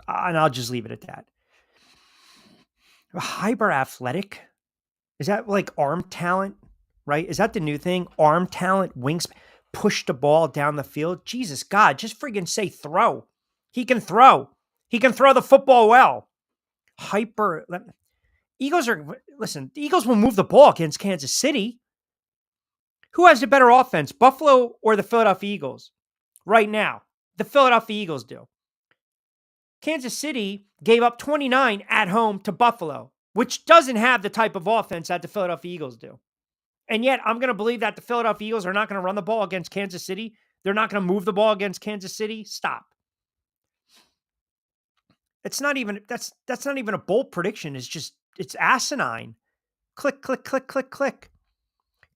And I'll just leave it at that. Hyper athletic? Is that like arm talent, right? Is that the new thing? Arm talent, wingspan, push the ball down the field? Jesus God, just friggin' say throw. He can throw. He can throw the football well. Eagles listen, the Eagles will move the ball against Kansas City. Who has the better offense, Buffalo or the Philadelphia Eagles? Right now, the Philadelphia Eagles do. Kansas City gave up 29 at home to Buffalo, which doesn't have the type of offense that the Philadelphia Eagles do. And yet, I'm going to believe that the Philadelphia Eagles are not going to run the ball against Kansas City. They're not going to move the ball against Kansas City. Stop. It's not even, that's not even a bold prediction. It's asinine. Click, click, click, click, click.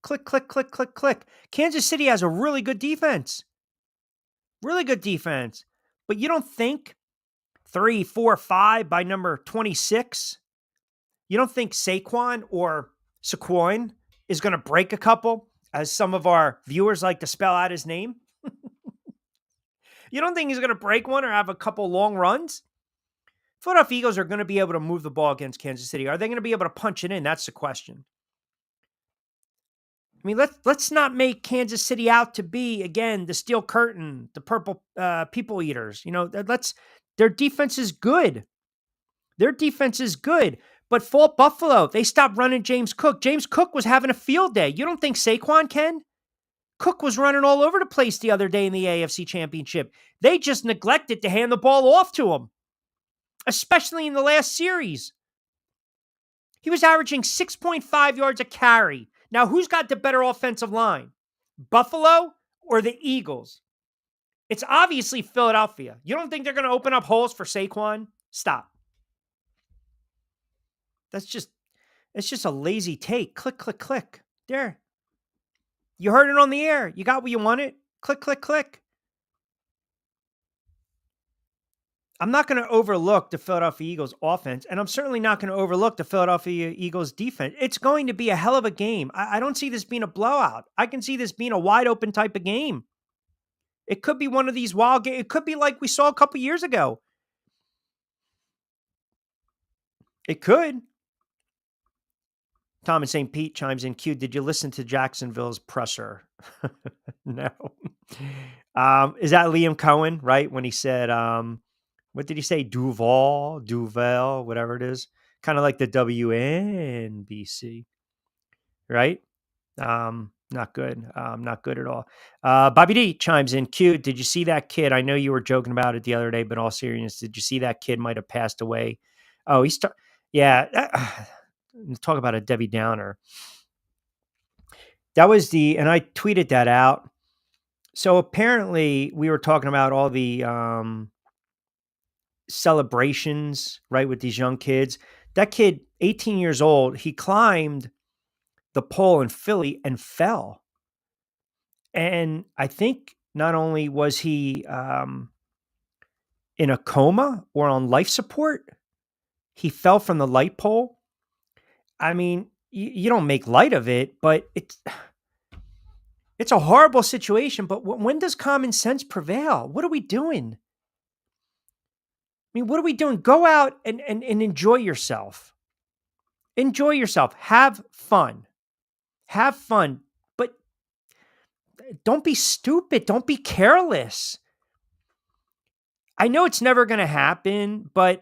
Click, click, click, click, click. Kansas City has a really good defense. Really good defense. But you don't think 3, 4, 5 by number 26, you don't think Saquon or Saquon is going to break a couple, as some of our viewers like to spell out his name? You don't think he's going to break one or have a couple long runs? Philadelphia Eagles are going to be able to move the ball against Kansas City. Are they going to be able to punch it in? That's the question. I mean, let's not make Kansas City out to be, again, the steel curtain, the purple people eaters. You know, their defense is good. Their defense is good. But fault Buffalo. They stopped running James Cook. James Cook was having a field day. You don't think Saquon can? Cook was running all over the place the other day in the AFC Championship. They just neglected to hand the ball off to him, especially in the last series. He was averaging 6.5 yards a carry. Now, who's got the better offensive line? Buffalo or the Eagles? It's obviously Philadelphia. You don't think they're going to open up holes for Saquon? Stop. It's just a lazy take. Click, click, click. There. You heard it on the air. You got what you wanted. Click, click, click. I'm not going to overlook the Philadelphia Eagles offense, and I'm certainly not going to overlook the Philadelphia Eagles defense. It's going to be a hell of a game. I don't see this being a blowout. I can see this being a wide open type of game. It could be one of these wild games. It could be like we saw a couple years ago. It could. Tom in St. Pete chimes in. Q, did you listen to Jacksonville's presser? No. Is that Liam Cohen, right? When he said, what did he say? Duval, whatever it is. Kind of like the WNBC, right? Not good. Not good at all. Bobby D chimes in. Q, did you see that kid? I know you were joking about it the other day, but in all seriousness, did you see that kid might have passed away? Oh, yeah. Talk about a Debbie Downer. That was and I tweeted that out. So apparently we were talking about all the celebrations, right, with these young kids. That kid, 18 years old, he climbed the pole in Philly and fell. And I think not only was he in a coma or on life support, he fell from the light pole. I mean, you don't make light of it, but it's a horrible situation. But when does common sense prevail? What are we doing? I mean, what are we doing? Go out and enjoy yourself. Enjoy yourself. Have fun. Have fun. But don't be stupid. Don't be careless. I know it's never going to happen, but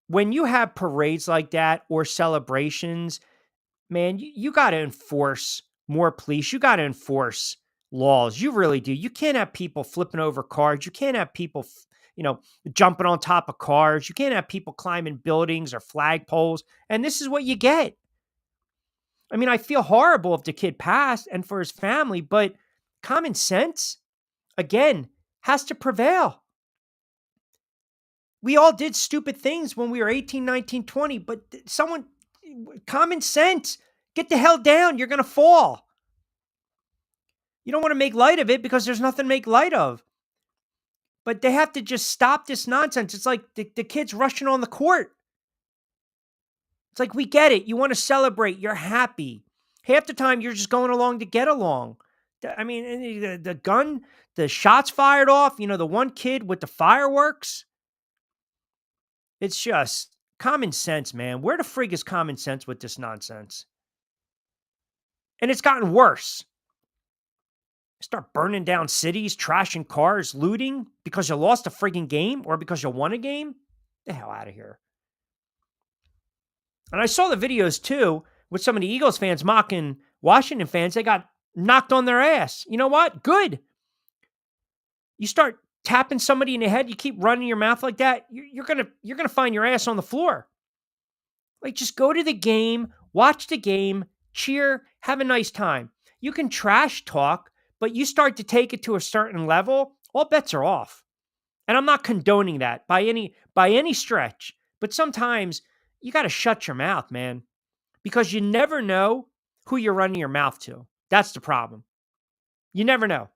when you have parades like that or celebrations, man, you got to enforce more police. You got to enforce laws. You really do. You can't have people flipping over cars. You can't have people, jumping on top of cars. You can't have people climbing buildings or flagpoles. And this is what you get. I mean, I feel horrible if the kid passed and for his family, but common sense, again, has to prevail. We all did stupid things when we were 18, 19, 20, but common sense, get the hell down. You're going to fall. You don't want to make light of it because there's nothing to make light of. But they have to just stop this nonsense. It's like the kids rushing on the court. It's like, we get it. You want to celebrate. You're happy. Half the time, you're just going along to get along. I mean, the gun, the shots fired off, the one kid with the fireworks. It's just common sense, man. Where the frig is common sense with this nonsense? And it's gotten worse. Start burning down cities, trashing cars, looting because you lost a frigging game or because you won a game? The hell out of here. And I saw the videos too with some of the Eagles fans mocking Washington fans. They got knocked on their ass. You know what? Good. You start tapping somebody in the head, you keep running your mouth like that, you're gonna find your ass on the floor. Like, just go to the game, watch the game, cheer, have a nice time. You can trash talk, but you start to take it to a certain level, all bets are off. And I'm not condoning that by any stretch, but sometimes you got to shut your mouth, man, because you never know who you're running your mouth to. That's the problem. You never know.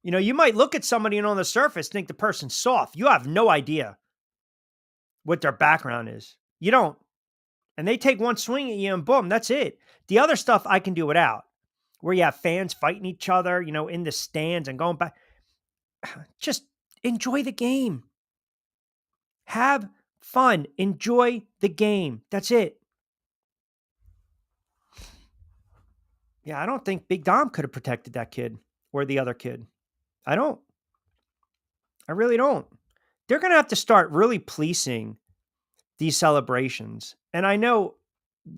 You might look at somebody and on the surface think the person's soft. You have no idea what their background is. You don't. And they take one swing at you and boom, that's it. The other stuff I can do without, where you have fans fighting each other, in the stands and going back. Just enjoy the game. Have fun. Enjoy the game. That's it. Yeah, I don't think Big Dom could have protected that kid or the other kid. I don't. I really don't. They're going to have to start really policing these celebrations. And I know,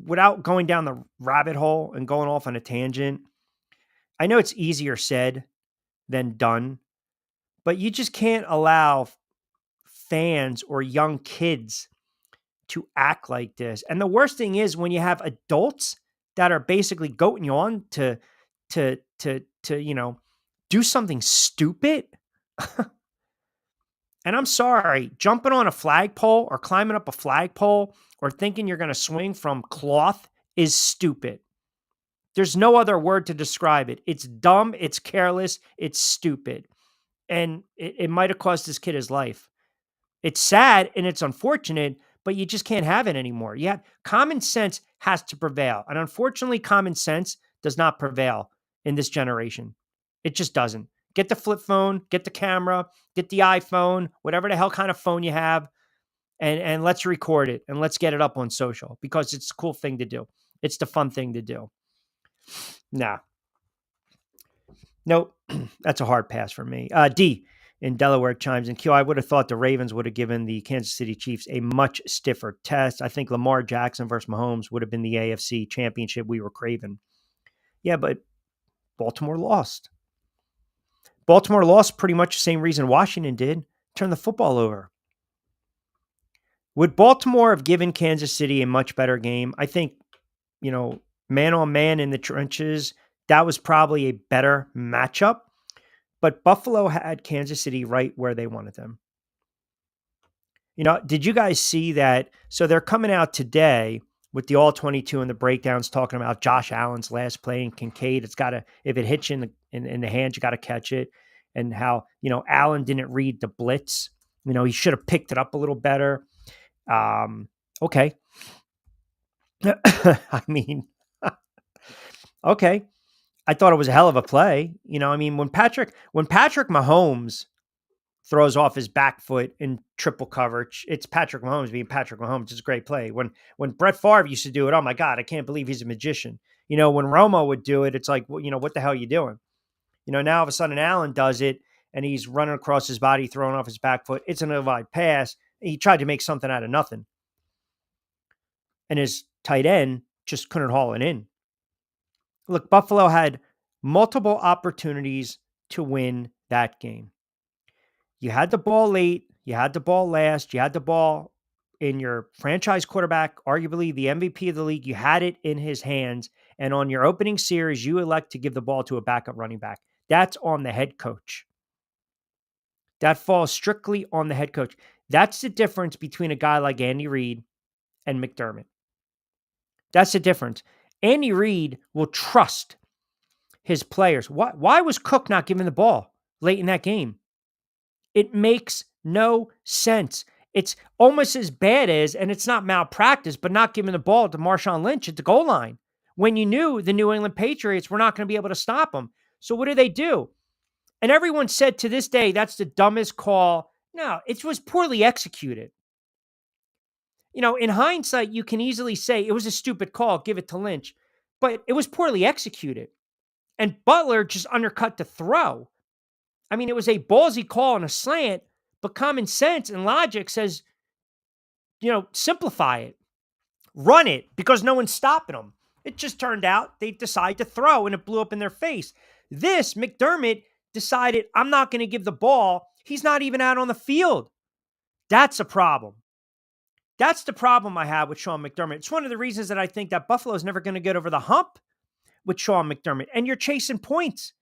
without going down the rabbit hole and going off on a tangent, I know it's easier said than done, but you just can't allow fans or young kids to act like this. And the worst thing is when you have adults that are basically goating you on to do something stupid. And I'm sorry, jumping on a flagpole or climbing up a flagpole or thinking you're going to swing from cloth is stupid. There's no other word to describe it. It's dumb, it's careless, it's stupid. And it might have cost this kid his life. It's sad and it's unfortunate, but you just can't have it anymore. Common sense has to prevail. And unfortunately, common sense does not prevail in this generation. It just doesn't. Get the flip phone, get the camera, get the iPhone, whatever the hell kind of phone you have, and let's record it and let's get it up on social because it's a cool thing to do. It's the fun thing to do. Nah. Nope. That's a hard pass for me. D in Delaware chimes in. Q, I would have thought the Ravens would have given the Kansas City Chiefs a much stiffer test. I think Lamar Jackson versus Mahomes would have been the AFC championship we were craving. Yeah, but Baltimore lost. Baltimore lost pretty much the same reason Washington did. Turn the football over. Would Baltimore have given Kansas City a much better game? I think, man on man in the trenches, that was probably a better matchup. But Buffalo had Kansas City right where they wanted them. Did you guys see that? So they're coming out today with the all 22 and the breakdowns talking about Josh Allen's last play and Kincaid. If it hits you in the hands, you got to catch it. And how, Allen didn't read the blitz. He should have picked it up a little better. Okay. I mean, okay. I thought it was a hell of a play. When Patrick Mahomes throws off his back foot in triple coverage, it's Patrick Mahomes being Patrick Mahomes. It's a great play. When Brett Favre used to do it, oh my God, I can't believe he's a magician. When Romo would do it, it's like, what the hell are you doing? Now all of a sudden Allen does it and he's running across his body, throwing off his back foot. It's an ovide pass. He tried to make something out of nothing. And his tight end just couldn't haul it in. Look, Buffalo had multiple opportunities to win that game. You had the ball late. You had the ball last. You had the ball in your franchise quarterback, arguably the MVP of the league. You had it in his hands. And on your opening series, you elect to give the ball to a backup running back. That's on the head coach. That falls strictly on the head coach. That's the difference between a guy like Andy Reid and McDermott. That's the difference. Andy Reid will trust his players. Why was Cook not given the ball late in that game? It makes no sense. It's almost as bad as, and it's not malpractice, but not giving the ball to Marshawn Lynch at the goal line when you knew the New England Patriots were not going to be able to stop him. So what do? And everyone said to this day, that's the dumbest call. No, it was poorly executed. In hindsight, you can easily say it was a stupid call, give it to Lynch, but it was poorly executed. And Butler just undercut the throw. I mean, it was a ballsy call on a slant, but common sense and logic says, simplify it. Run it, because no one's stopping them. It just turned out they decided to throw, and it blew up in their face. This, McDermott decided, I'm not going to give the ball. He's not even out on the field. That's a problem. That's the problem I have with Sean McDermott. It's one of the reasons that I think that Buffalo is never going to get over the hump with Sean McDermott. And you're chasing points.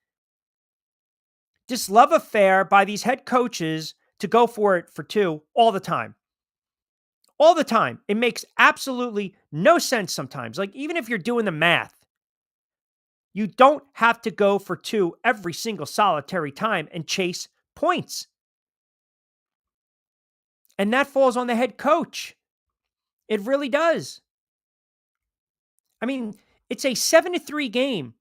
This love affair by these head coaches to go for it for two all the time. All the time. It makes absolutely no sense sometimes. Like, even if you're doing the math, you don't have to go for two every single solitary time and chase points. And that falls on the head coach. It really does. I mean, it's a 7-3 game.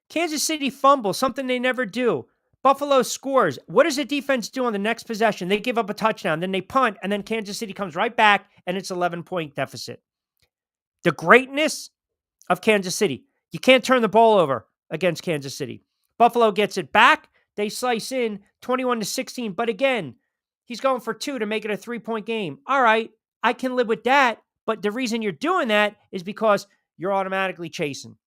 Kansas City fumbles, something they never do. Buffalo scores. What does the defense do on the next possession? They give up a touchdown, then they punt, and then Kansas City comes right back, and it's 11-point deficit. The greatness of Kansas City. You can't turn the ball over against Kansas City. Buffalo gets it back. They slice in 21-16. But again, he's going for two to make it a 3-point game. All right, I can live with that. But the reason you're doing that is because you're automatically chasing.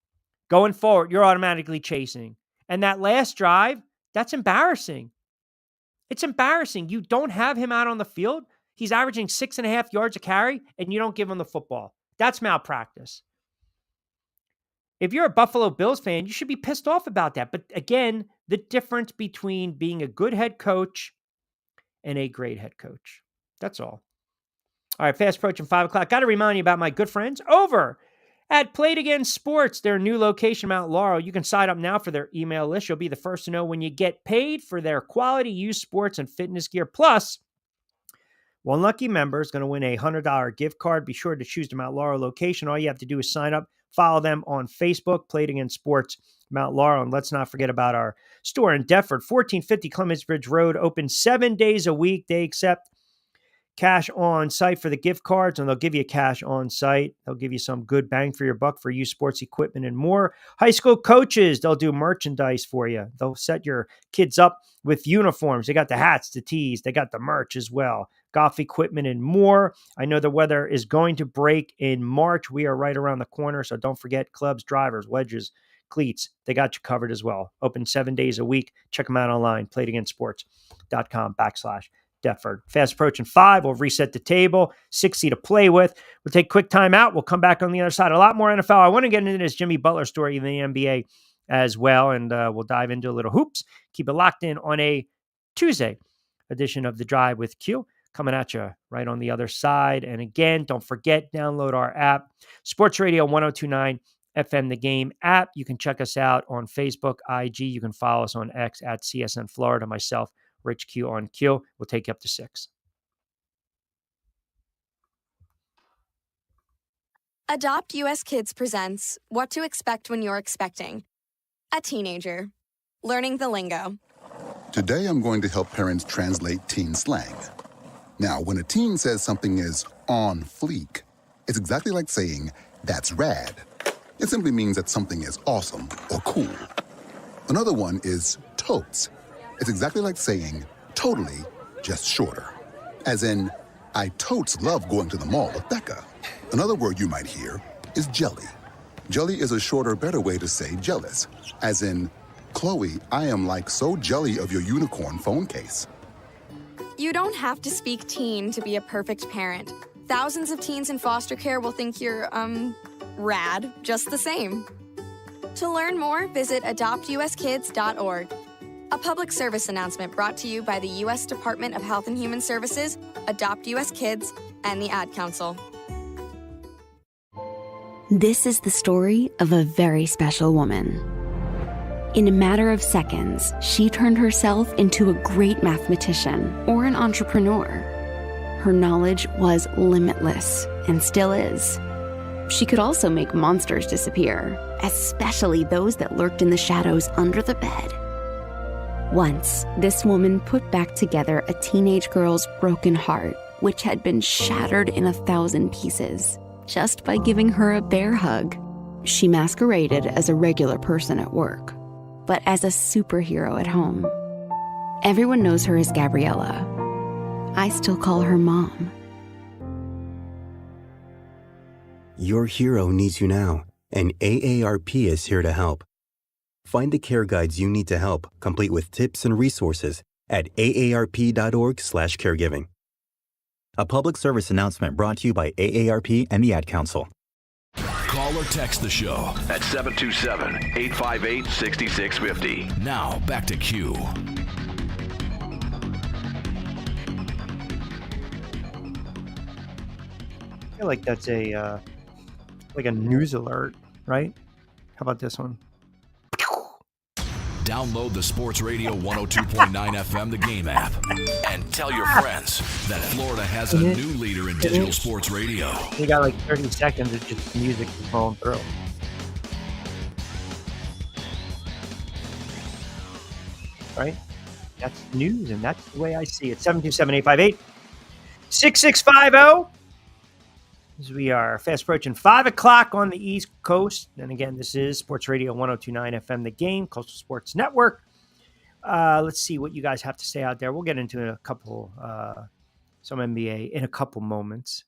Going forward, you're automatically chasing. And that last drive, that's embarrassing. It's embarrassing. You don't have him out on the field. He's averaging 6.5 yards a carry, and you don't give him the football. That's malpractice. If you're a Buffalo Bills fan, you should be pissed off about that. But again, the difference between being a good head coach and a great head coach. That's all. All right, fast approaching 5 o'clock. Got to remind you about my good friends over at Play It Again Sports, their new location, Mount Laurel. You can sign up now for their email list. You'll be the first to know when you get paid for their quality used sports and fitness gear. Plus, one lucky member is going to win a $100 gift card. Be sure to choose the Mount Laurel location. All you have to do is sign up. Follow them on Facebook, Play It Again Sports, Mount Laurel. And let's not forget about our store in Deptford, 1450 Clements Bridge Road, open 7 days a week. They accept cash on site for the gift cards, and they'll give you cash on site. They'll give you some good bang for your buck for used sports equipment and more. High school coaches, they'll do merchandise for you. They'll set your kids up with uniforms. They got the hats, the tees. They got the merch as well. Golf equipment and more. I know the weather is going to break in March. We are right around the corner, so don't forget clubs, drivers, wedges, cleats. They got you covered as well. Open 7 days a week. Check them out online, playitagainsports.com/Deptford. Fast approaching 5. We'll reset the table. 60 to play with. We'll take a quick time out. We'll come back on the other side. A lot more NFL. I want to get into this Jimmy Butler story in the NBA as well, and we'll dive into a little hoops. Keep it locked in on a Tuesday edition of The Drive with Q. Coming at you right on the other side. And again, don't forget, download our app, Sports Radio 1029 FM The Game app. You can check us out on Facebook, IG. You can follow us on X at CSN Florida. Myself, Rich Q on Q. We'll take you up to 6. Adopt US Kids presents What to Expect When You're Expecting. A teenager. Learning the lingo. Today I'm going to help parents translate teen slang. Now, when a teen says something is on fleek, it's exactly like saying, that's rad. It simply means that something is awesome or cool. Another one is totes. It's exactly like saying, totally, just shorter. As in, I totes love going to the mall with Becca. Another word you might hear is jelly. Jelly is a shorter, better way to say jealous. As in, Chloe, I am like so jelly of your unicorn phone case. You don't have to speak teen to be a perfect parent. Thousands of teens in foster care will think you're, rad just the same. To learn more, visit adoptuskids.org. A public service announcement brought to you by the U.S. Department of Health and Human Services, Adopt U.S. Kids, and the Ad Council. This is the story of a very special woman. In a matter of seconds, she turned herself into a great mathematician or an entrepreneur. Her knowledge was limitless and still is. She could also make monsters disappear, especially those that lurked in the shadows under the bed. Once, this woman put back together a teenage girl's broken heart, which had been shattered in 1,000 pieces, just by giving her a bear hug. She masqueraded as a regular person at work, but as a superhero at home. Everyone knows her as Gabriella. I still call her Mom. Your hero needs you now, and AARP is here to help. Find the care guides you need to help, complete with tips and resources at aarp.org/caregiving. A public service announcement brought to you by AARP and the Ad Council. Call or text the show at 727-858-6650. Now, back to Q. I feel like that's a news alert, right? How about this one? Download the Sports Radio 102.9 FM The Game app and tell your friends that Florida has a new leader in digital sports radio. You got like 30 seconds of just music flowing through. Right? That's news, and that's the way I see it. 727-858-6650. As we are fast approaching 5 o'clock on the East Coast. And again, this is Sports Radio 102.9 FM The Game, Coastal Sports Network. Let's see what you guys have to say out there. We'll get into a couple, some NBA in a couple moments.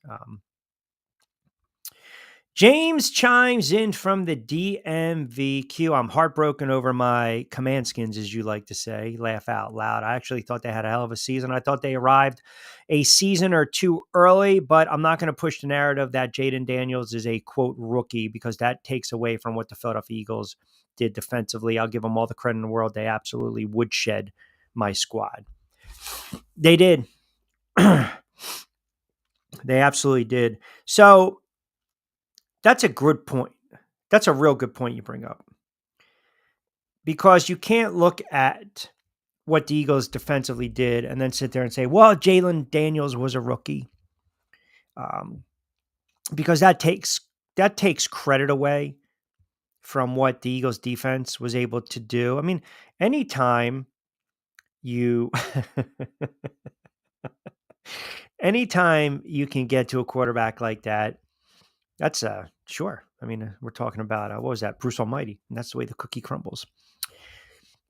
James chimes in from the DMVQ. I'm heartbroken over my command skins, as you like to say. Laugh out loud. I actually thought they had a hell of a season. I thought they arrived a season or two early, but I'm not going to push the narrative that Jaden Daniels is a, quote, rookie, because that takes away from what the Philadelphia Eagles did defensively. I'll give them all the credit in the world. They absolutely woodshed my squad. They did. They absolutely did. So, that's a good point. That's a real good point you bring up. Because you can't look at what the Eagles defensively did and then sit there and say, well, Jalen Daniels was a rookie. Because that takes credit away from what the Eagles defense was able to do. I mean, anytime you can get to a quarterback like that, that's sure. I mean, we're talking about, what was that? Bruce Almighty. And that's the way the cookie crumbles.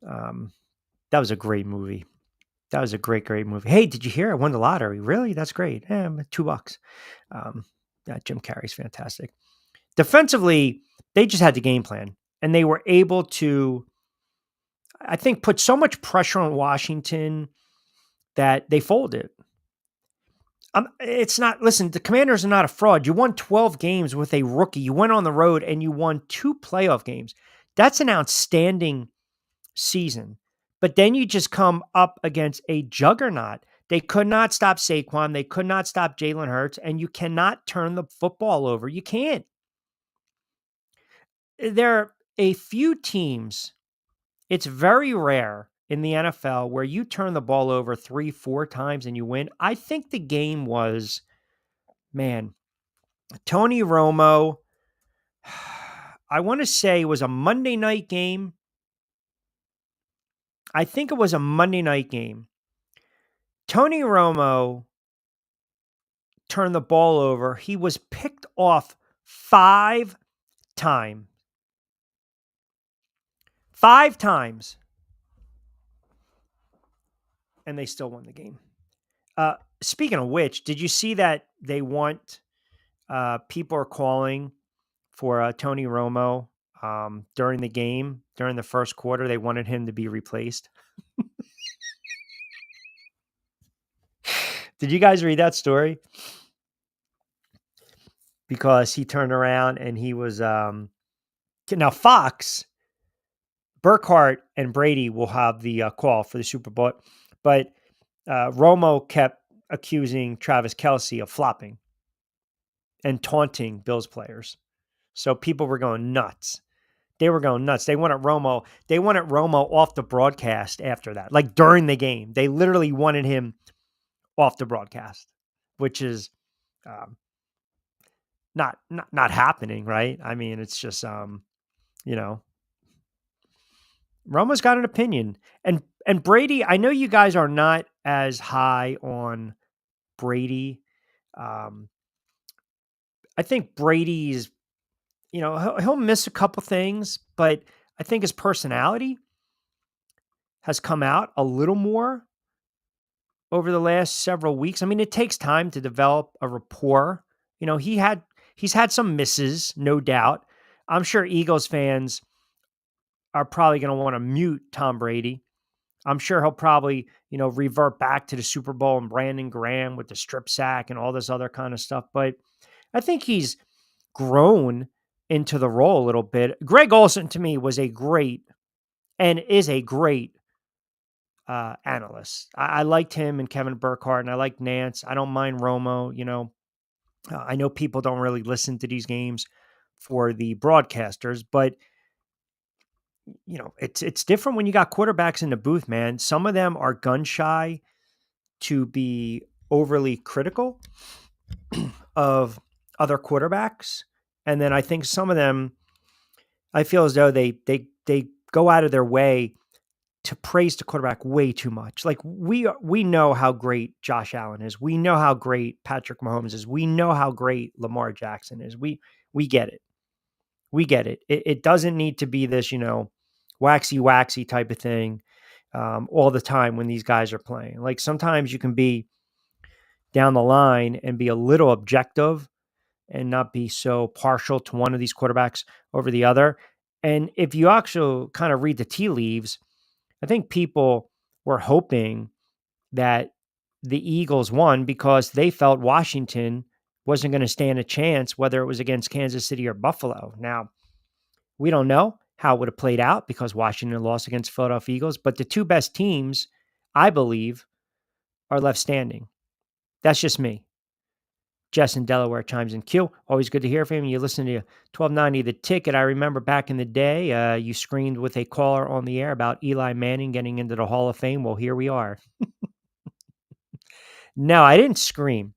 That was a great movie. That was a great, great movie. Hey, did you hear I won the lottery? Really? That's great. $2. Jim Carrey's fantastic. Defensively, they just had the game plan. And they were able to, I think, put so much pressure on Washington that they folded. It's not, listen, the Commanders are not a fraud. You won 12 games with a rookie. You went on the road and you won 2 playoff games. That's an outstanding season. But then you just come up against a juggernaut. They could not stop Saquon. They could not stop Jalen Hurts. And you cannot turn the football over. You can't. There are a few teams, it's very rare in the NFL where you turn the ball over 3-4 times and you win. I think the game was, Tony Romo, I want to say it was a Monday night game. I think it was a Monday night game. Tony Romo turned the ball over. He was picked off 5 times. 5 times. And they still won the game. Speaking of which, did you see that they want, people are calling for Tony Romo during the game, during the first quarter? They wanted him to be replaced. Did you guys read that story? Because he turned around and he was, now Fox, Burkhardt and Brady will have the call for the Super Bowl. But Romo kept accusing Travis Kelce of flopping and taunting Bills players. So people were going nuts. They were going nuts. They wanted Romo. They wanted Romo off the broadcast after that, like during the game. They literally wanted him off the broadcast, which is not happening, right? I mean, it's just you know, Romo's got an opinion, and Brady. I know you guys are not as high on Brady. I think Brady's, he'll miss a couple things, but I think his personality has come out a little more over the last several weeks. I mean, it takes time to develop a rapport. He's had some misses, no doubt. I'm sure Eagles fans are probably going to want to mute Tom Brady. I'm sure he'll probably, revert back to the Super Bowl and Brandon Graham with the strip sack and all this other kind of stuff. But I think he's grown into the role a little bit. Greg Olson, to me, was a great and is a great analyst. I liked him and Kevin Burkhardt, and I liked Nance. I don't mind Romo. I know people don't really listen to these games for the broadcasters, but it's different when you got quarterbacks in the booth, man. Some of them are gun shy to be overly critical of other quarterbacks. And then I think some of them, I feel as though they go out of their way to praise the quarterback way too much. Like we know how great Josh Allen is. We know how great Patrick Mahomes is. We know how great Lamar Jackson is. We get it. We get it. It doesn't need to be this, waxy type of thing all the time when these guys are playing. Like sometimes you can be down the line and be a little objective and not be so partial to one of these quarterbacks over the other. And if you actually kind of read the tea leaves, I think people were hoping that the Eagles won because they felt Washington wasn't going to stand a chance, whether it was against Kansas City or Buffalo. Now, we don't know how it would have played out because Washington lost against Philadelphia Eagles, but the two best teams, I believe, are left standing. That's just me. Jess in Delaware chimes in. Q, always good to hear from you. You listen to 1290 The Ticket. I remember back in the day, you screamed with a caller on the air about Eli Manning getting into the Hall of Fame. Well, here we are. No, I didn't scream.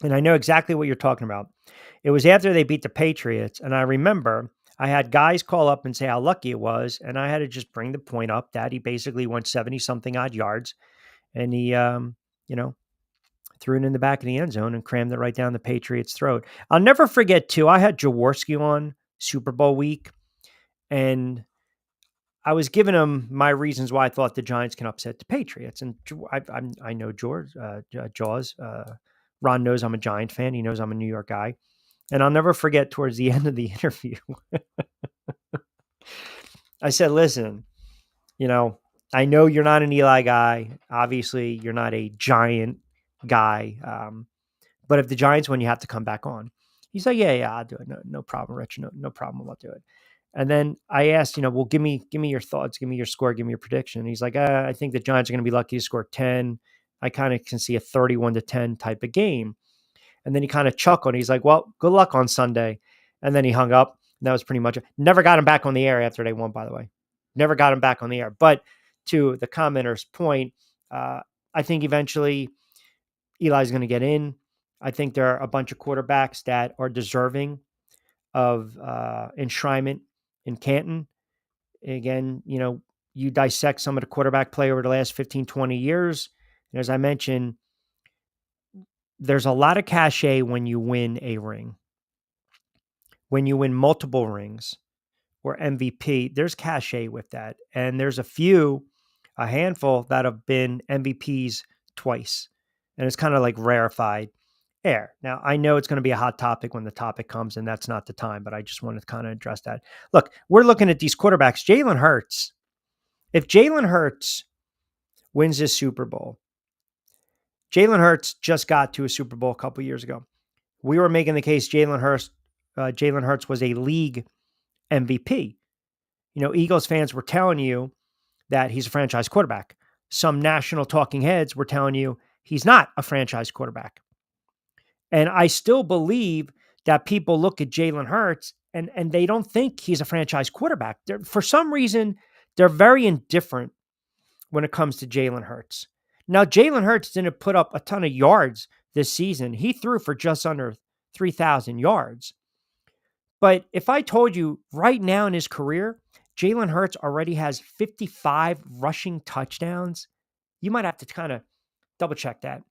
And I know exactly what you're talking about. It was after they beat the Patriots. And I remember I had guys call up and say how lucky it was. And I had to just bring the point up that he basically went 70-something odd yards. And he, threw it in the back of the end zone and crammed it right down the Patriots' throat. I'll never forget, too, I had Jaworski on Super Bowl week, and I was giving him my reasons why I thought the Giants can upset the Patriots. And I know Jaws. Ron knows I'm a Giant fan. He knows I'm a New York guy. And I'll never forget towards the end of the interview, I said, listen, I know you're not an Eli guy. Obviously, you're not a Giant guy. But if the Giants win, you have to come back on. He's like, yeah, I'll do it. No problem, Rich. No problem. I'll do it. And then I asked, well, give me your thoughts, give me your score, give me your prediction. And he's like, I think the Giants are going to be lucky to score 10. I kind of can see a 31-10 type of game. And then he kind of chuckled. He's like, well, good luck on Sunday. And then he hung up. And that was pretty much it. Never got him back on the air after they won, by the way. Never got him back on the air. But to the commenter's point, I think eventually Eli's going to get in. I think there are a bunch of quarterbacks that are deserving of enshrinement in Canton. Again, you dissect some of the quarterback play over the last 15, 20 years. And as I mentioned, there's a lot of cachet when you win a ring. When you win multiple rings or MVP, there's cachet with that. And there's a handful that have been MVPs twice. And it's kind of like rarefied air. Now, I know it's going to be a hot topic when the topic comes, and that's not the time, but I just wanted to kind of address that. Look, we're looking at these quarterbacks. Jalen Hurts. If Jalen Hurts wins this Super Bowl, Jalen Hurts just got to a Super Bowl a couple years ago. We were making the case Jalen Hurts was a league MVP. Eagles fans were telling you that he's a franchise quarterback. Some national talking heads were telling you he's not a franchise quarterback. And I still believe that people look at Jalen Hurts and they don't think he's a franchise quarterback. For some reason, they're very indifferent when it comes to Jalen Hurts. Now, Jalen Hurts didn't put up a ton of yards this season. He threw for just under 3,000 yards. But if I told you right now in his career, Jalen Hurts already has 55 rushing touchdowns, you might have to kind of double check that.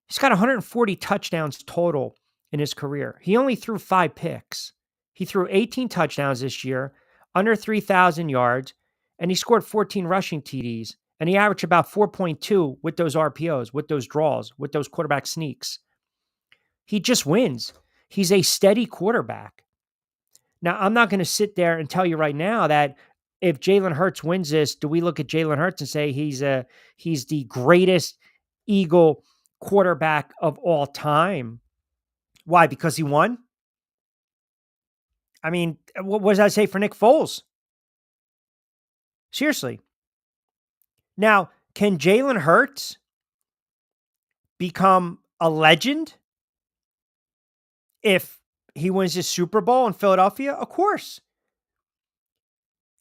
He's got 140 touchdowns total in his career. He only threw 5 picks. He threw 18 touchdowns this year, under 3,000 yards, and he scored 14 rushing TDs. And he averaged about 4.2 with those RPOs, with those draws, with those quarterback sneaks. He just wins. He's a steady quarterback. Now, I'm not going to sit there and tell you right now that if Jalen Hurts wins this, do we look at Jalen Hurts and say he's the greatest Eagle quarterback of all time? Why? Because he won? I mean, what does that say for Nick Foles? Seriously. Now, can Jalen Hurts become a legend if he wins his Super Bowl in Philadelphia? Of course.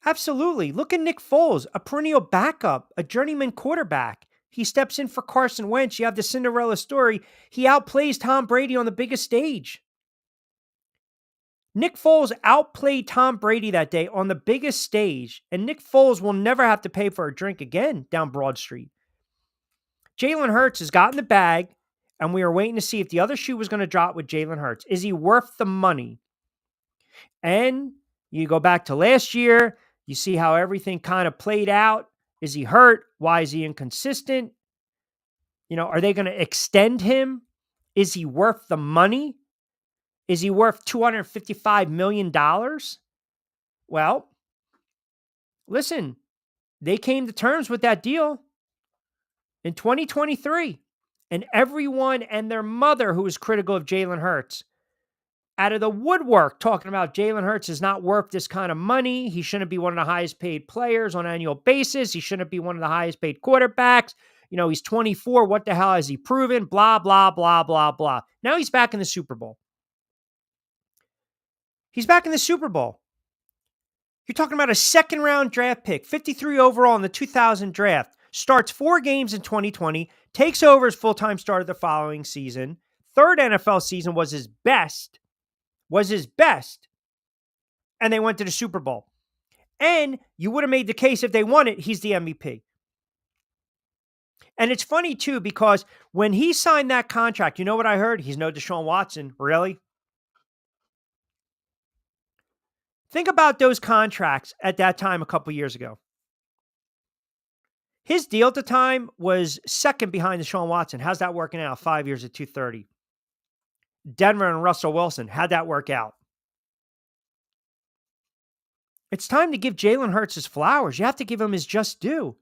Absolutely. Look at Nick Foles, a perennial backup, a journeyman quarterback. He steps in for Carson Wentz. You have the Cinderella story. He outplays Tom Brady on the biggest stage. Nick Foles outplayed Tom Brady that day on the biggest stage, and Nick Foles will never have to pay for a drink again down Broad Street. Jalen Hurts has gotten the bag, and we are waiting to see if the other shoe was going to drop with Jalen Hurts. Is he worth the money? And you go back to last year, you see how everything kind of played out. Is he hurt? Why is he inconsistent? Are they going to extend him? Is he worth the money? Is he worth $255 million? Well, listen, they came to terms with that deal in 2023. And everyone and their mother who was critical of Jalen Hurts out of the woodwork talking about Jalen Hurts is not worth this kind of money. He shouldn't be one of the highest paid players on an annual basis. He shouldn't be one of the highest paid quarterbacks. He's 24. What the hell has he proven? Blah, blah, blah, blah, blah. Now he's back in the Super Bowl. He's back in the Super Bowl. You're talking about a second-round draft pick, 53 overall in the 2000 draft, starts 4 games in 2020, takes over as full-time starter the following season. Third NFL season was his best, and they went to the Super Bowl. And you would have made the case if they won it, he's the MVP. And it's funny, too, because when he signed that contract, you know what I heard? He's no Deshaun Watson. Really? Think about those contracts at that time a couple years ago. His deal at the time was second behind Deshaun Watson. How's that working out? 5 years at 230. Denver and Russell Wilson. How'd that work out? It's time to give Jalen Hurts his flowers. You have to give him his just due.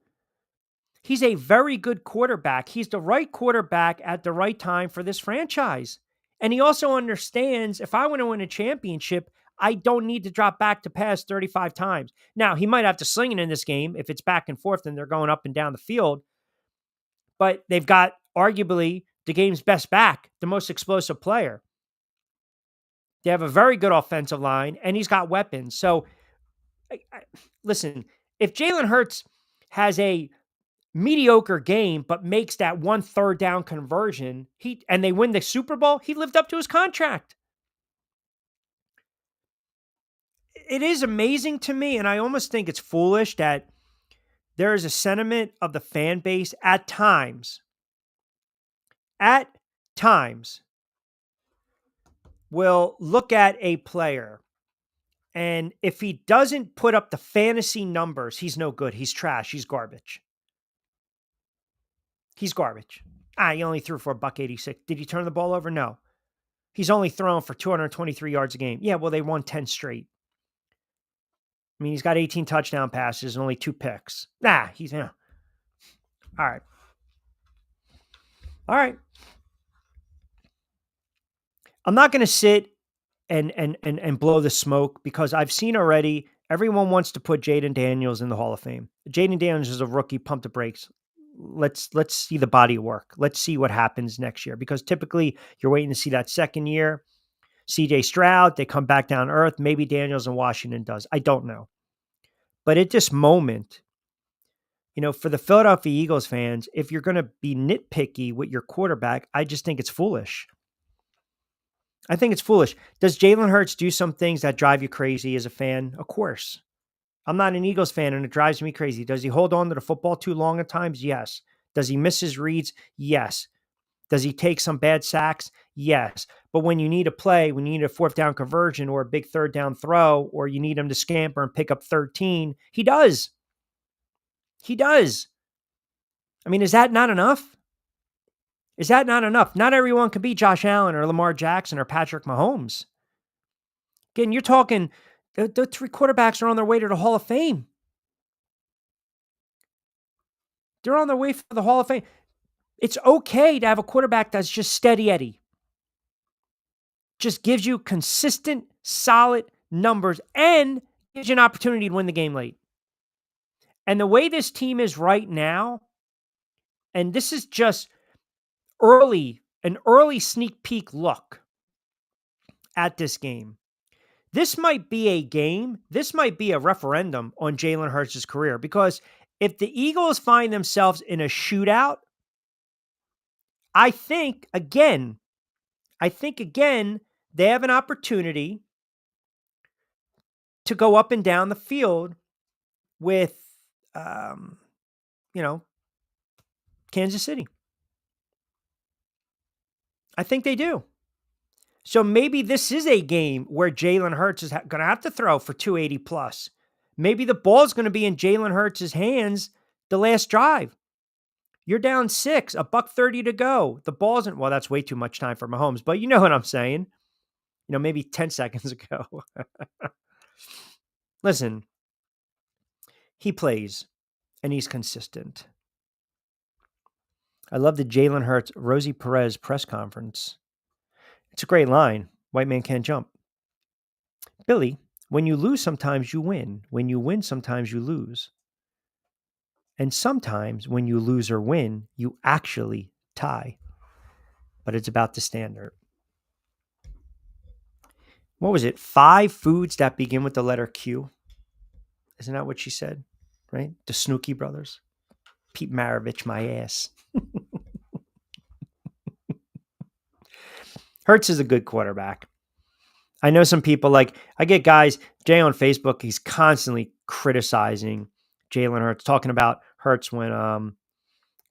He's a very good quarterback. He's the right quarterback at the right time for this franchise. And he also understands if I want to win a championship, I don't need to drop back to pass 35 times. Now, he might have to sling it in this game if it's back and forth and they're going up and down the field. But they've got arguably the game's best back, the most explosive player. They have a very good offensive line, and he's got weapons. So, listen, if Jalen Hurts has a mediocre game but makes that 1 third down conversion, and they win the Super Bowl, he lived up to his contract. It is amazing to me, and I almost think it's foolish that there is a sentiment of the fan base at times will look at a player, and if he doesn't put up the fantasy numbers, he's no good. He's trash. He's garbage. He only threw for $186. Did he turn the ball over? No. He's only thrown for 223 yards a game. Yeah, well, they won 10 straight. I mean, he's got 18 touchdown passes and only 2 picks. All right. I'm not going to sit and blow the smoke because I've seen already everyone wants to put Jaden Daniels in the Hall of Fame. Jaden Daniels is a rookie. Pump the brakes. Let's see the body of work. Let's see what happens next year because typically you're waiting to see that second year. CJ Stroud, they come back down to earth. Maybe Daniels in Washington does. I don't know. But at this moment, for the Philadelphia Eagles fans, if you're going to be nitpicky with your quarterback, I just think it's foolish. I think it's foolish. Does Jalen Hurts do some things that drive you crazy as a fan? Of course. I'm not an Eagles fan and it drives me crazy. Does he hold on to the football too long at times? Yes. Does he miss his reads? Yes. Does he take some bad sacks? Yes. But when you need a play, when you need a fourth down conversion or a big third down throw, or you need him to scamper and pick up 13, he does. He does. I mean, is that not enough? Is that not enough? Not everyone can be Josh Allen or Lamar Jackson or Patrick Mahomes. Again, you're talking the three quarterbacks are on their way to the Hall of Fame. They're on their way for the Hall of Fame. It's okay to have a quarterback that's just steady Eddie. Just gives you consistent, solid numbers and gives you an opportunity to win the game late. And the way this team is right now, and this is just an early sneak peek look at this game. This might be a game, this might be a referendum on Jalen Hurts' career, because if the Eagles find themselves in a shootout, I think again, they have an opportunity to go up and down the field with, Kansas City. I think they do. So maybe this is a game where Jalen Hurts is going to have to throw for 280 plus. Maybe the ball's going to be in Jalen Hurts' hands the last drive. You're down 6, $1:30 to go. The ball's in, well, that's way too much time for Mahomes, but you know what I'm saying. Maybe 10 seconds ago. Listen, he plays and he's consistent. I love the Jalen Hurts, Rosie Perez press conference. It's a great line. White man can't jump. Billy, when you lose, sometimes you win. When you win, sometimes you lose. And sometimes when you lose or win, you actually tie. But it's about the standard. What was it? 5 foods that begin with the letter Q. Isn't that what she said? Right? The Snooki brothers. Pete Maravich, my ass. Hurts is a good quarterback. I know some people I get guys, Jay on Facebook, he's constantly criticizing Jalen Hurts, talking about Hurts when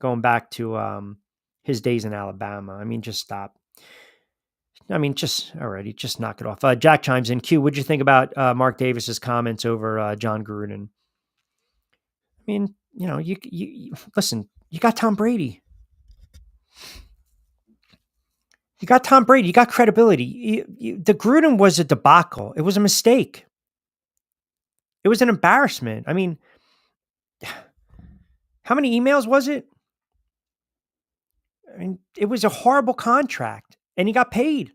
going back to his days in Alabama. I mean, just stop. I mean, just knock it off. Jack chimes in. Q, what'd you think about Mark Davis's comments over John Gruden? I mean, you listen, you got Tom Brady. You got Tom Brady. You got credibility. The Gruden was a debacle. It was a mistake. It was an embarrassment. I mean, how many emails was it? I mean, it was a horrible contract, and he got paid.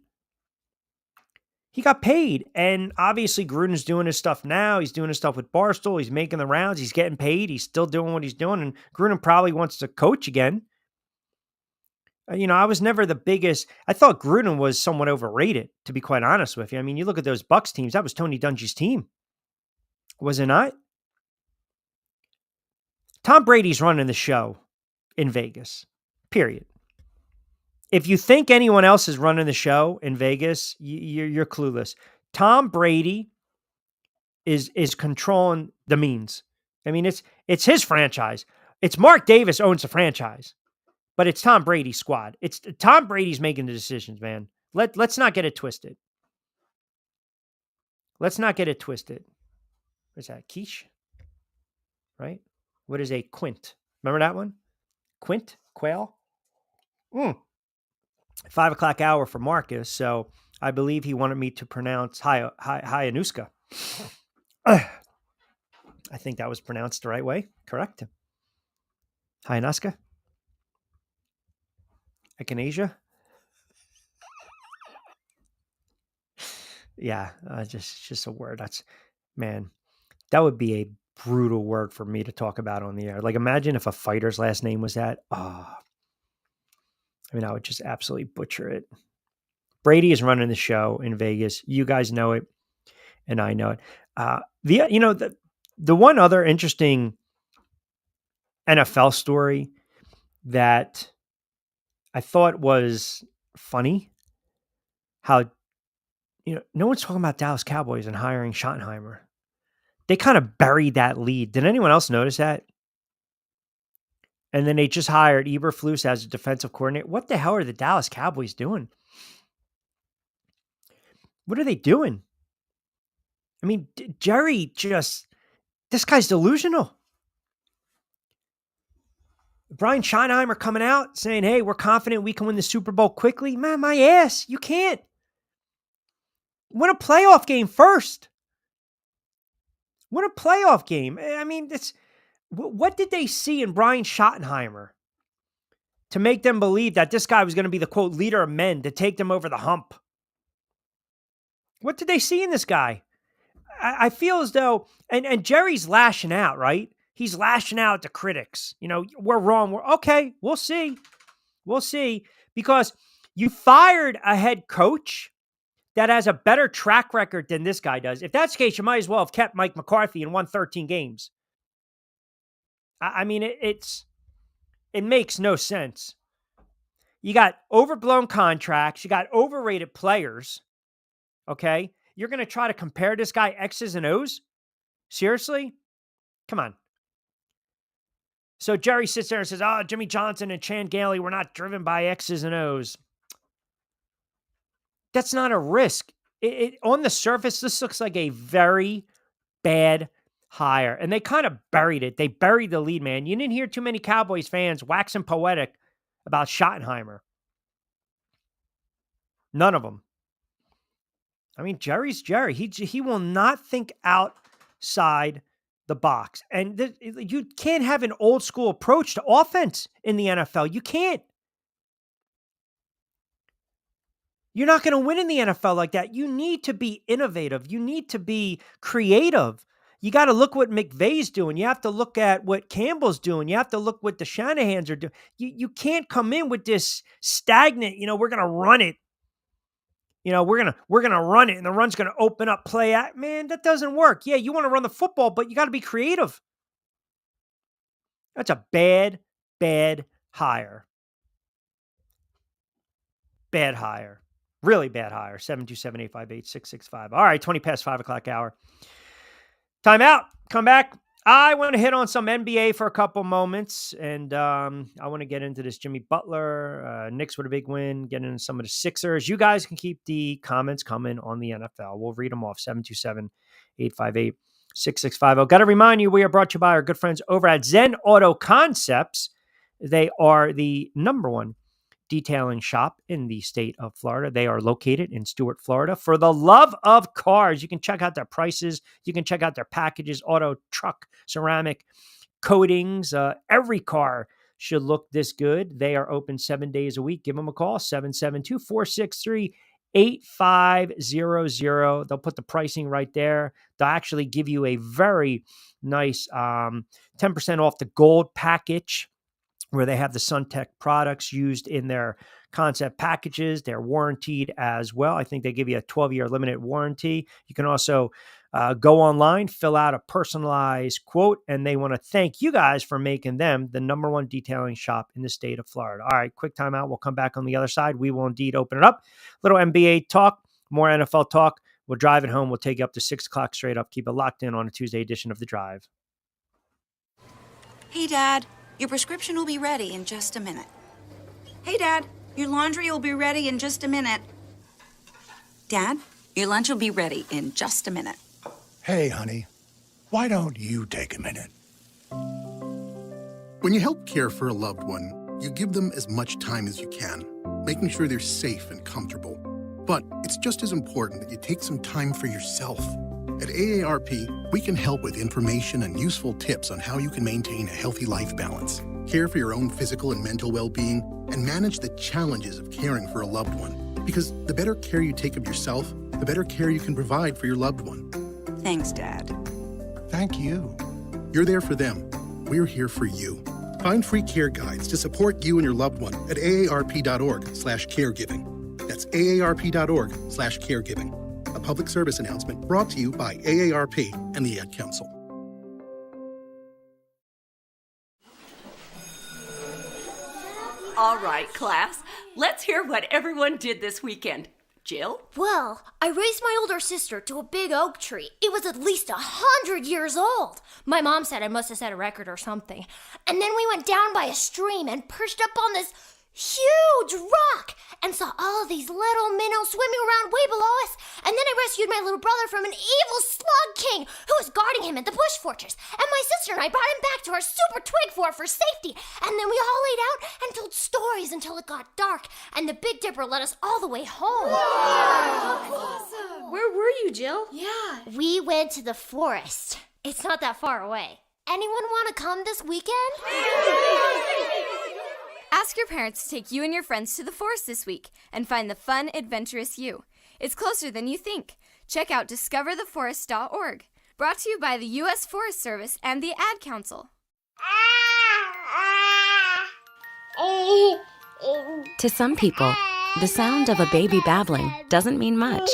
And obviously Gruden's doing his stuff now. He's doing his stuff with Barstool. He's making the rounds. He's getting paid. He's still doing what he's doing, and Gruden probably wants to coach again. I was never the biggest. I thought Gruden was somewhat overrated, to be quite honest with you. I mean, you look at those Bucs teams. That was Tony Dungy's team. Was it not? Tom Brady's running the show in Vegas, period. If you think anyone else is running the show in Vegas, you're clueless. Tom Brady is controlling the means. I mean, it's his franchise. It's Mark Davis owns the franchise. But it's Tom Brady's squad. It's Tom Brady's making the decisions, man. Let's not get it twisted. Let's not get it twisted. What's that? Quiche? Right? What is a quint? Remember that one? Quint? Quail? 5 o'clock hour for Marcus. So I believe he wanted me to pronounce Hayanuska. I think that was pronounced the right way. Correct. Hayanuska? Echinacea? Yeah, just a word. That would be a brutal word for me to talk about on the air. Like, imagine if a fighter's last name was that. Oh, I mean, I would just absolutely butcher it. Brady is running the show in Vegas. You guys know it, and I know it. The one other interesting NFL story that I thought was funny, how no one's talking about Dallas Cowboys and hiring Schottenheimer. They kind of buried that lead. Did anyone else notice that? And then they just hired Eberflus as a defensive coordinator. What the hell are the Dallas Cowboys doing? What are they doing? I mean, Jerry this guy's delusional. Brian Schottenheimer coming out saying, hey, we're confident we can win the Super Bowl quickly. Man, my ass, you can't. Win a playoff game first. Win a playoff game. I mean, what did they see in Brian Schottenheimer to make them believe that this guy was going to be the, quote, leader of men to take them over the hump? What did they see in this guy? I feel as though, and Jerry's lashing out, right? He's lashing out at the critics. We're wrong. Okay, we'll see. We'll see. Because you fired a head coach that has a better track record than this guy does. If that's the case, you might as well have kept Mike McCarthy and won 13 games. I mean, it makes no sense. You got overblown contracts. You got overrated players. Okay? You're going to try to compare this guy X's and O's? Seriously? Come on. So Jerry sits there and says, Jimmy Johnson and Chan Gailey were not driven by X's and O's. That's not a risk. On the surface, this looks like a very bad hire. And they kind of buried it. They buried the lead, man. You didn't hear too many Cowboys fans waxing poetic about Schottenheimer. None of them. I mean, Jerry's Jerry. He will not think outside the box. And you can't have an old school approach to offense in the NFL. You can't. You're not going to win in the NFL like that. You need to be innovative. You need to be creative. You got to look what McVay's doing. You have to look at what Campbell's doing. You have to look what the Shanahans are doing. You can't come in with this stagnant, we're going to run it. We're going to run it and the run's going to open up, play out. Man, that doesn't work. Yeah, you want to run the football, but you got to be creative. That's a bad hire. Bad hire. Really bad hire. 727-858-665. All right, 20 past 5 o'clock hour. Time out. Come back. I want to hit on some NBA for a couple moments, and I want to get into this Jimmy Butler, Knicks with a big win, get into some of the Sixers. You guys can keep the comments coming on the NFL. We'll read them off. 727-858-6650. Got to remind you, we are brought to you by our good friends over at Zen Auto Concepts. They are the number one detailing shop in the state of Florida. They are located in Stuart, Florida. For the love of cars, you can check out their prices. You can check out their packages, auto, truck, ceramic, coatings. Every car should look this good. They are open 7 days a week. Give them a call, 772-463-8500. They'll put the pricing right there. They'll actually give you a very nice 10% off the gold package, where they have the SunTech products used in their concept packages. They're warranted as well. I think they give you a 12-year limited warranty. You can also go online, fill out a personalized quote, and they want to thank you guys for making them the number one detailing shop in the state of Florida. All right, quick timeout. We'll come back on the other side. We will indeed open it up. Little NBA talk, more NFL talk. We'll drive it home. We'll take you up to 6 o'clock straight up. Keep it locked in on a Tuesday edition of The Drive. Hey, Dad. Your prescription will be ready in just a minute. Hey, Dad, your laundry will be ready in just a minute. Dad, your lunch will be ready in just a minute. Hey, honey, why don't you take a minute? When you help care for a loved one, you give them as much time as you can, making sure they're safe and comfortable. But it's just as important that you take some time for yourself. At AARP, we can help with information and useful tips on how you can maintain a healthy life balance, care for your own physical and mental well-being, and manage the challenges of caring for a loved one. Because the better care you take of yourself, the better care you can provide for your loved one. Thanks, Dad. Thank you. You're there for them. We're here for you. Find free care guides to support you and your loved one at aarp.org/caregiving. That's aarp.org/caregiving. A public service announcement brought to you by AARP and the Ad Council. All right, class. Let's hear what everyone did this weekend. Jill? Well, I raised my older sister to a big oak tree. It was at least 100 years old. My mom said I must have set a record or something. And then we went down by a stream and perched up on this huge rock and saw all of these little minnows swimming around way below us. And then I rescued my little brother from an evil slug king who was guarding him at the bush fortress. And my sister and I brought him back to our super twig fort for safety. And then we all laid out and told stories until it got dark. And the Big Dipper led us all the way home. Awesome. Where were you, Jill? Yeah. We went to the forest. It's not that far away. Anyone want to come this weekend? Ask your parents to take you and your friends to the forest this week and find the fun, adventurous you. It's closer than you think. Check out discovertheforest.org. Brought to you by the U.S. Forest Service and the Ad Council. To some people, the sound of a baby babbling doesn't mean much.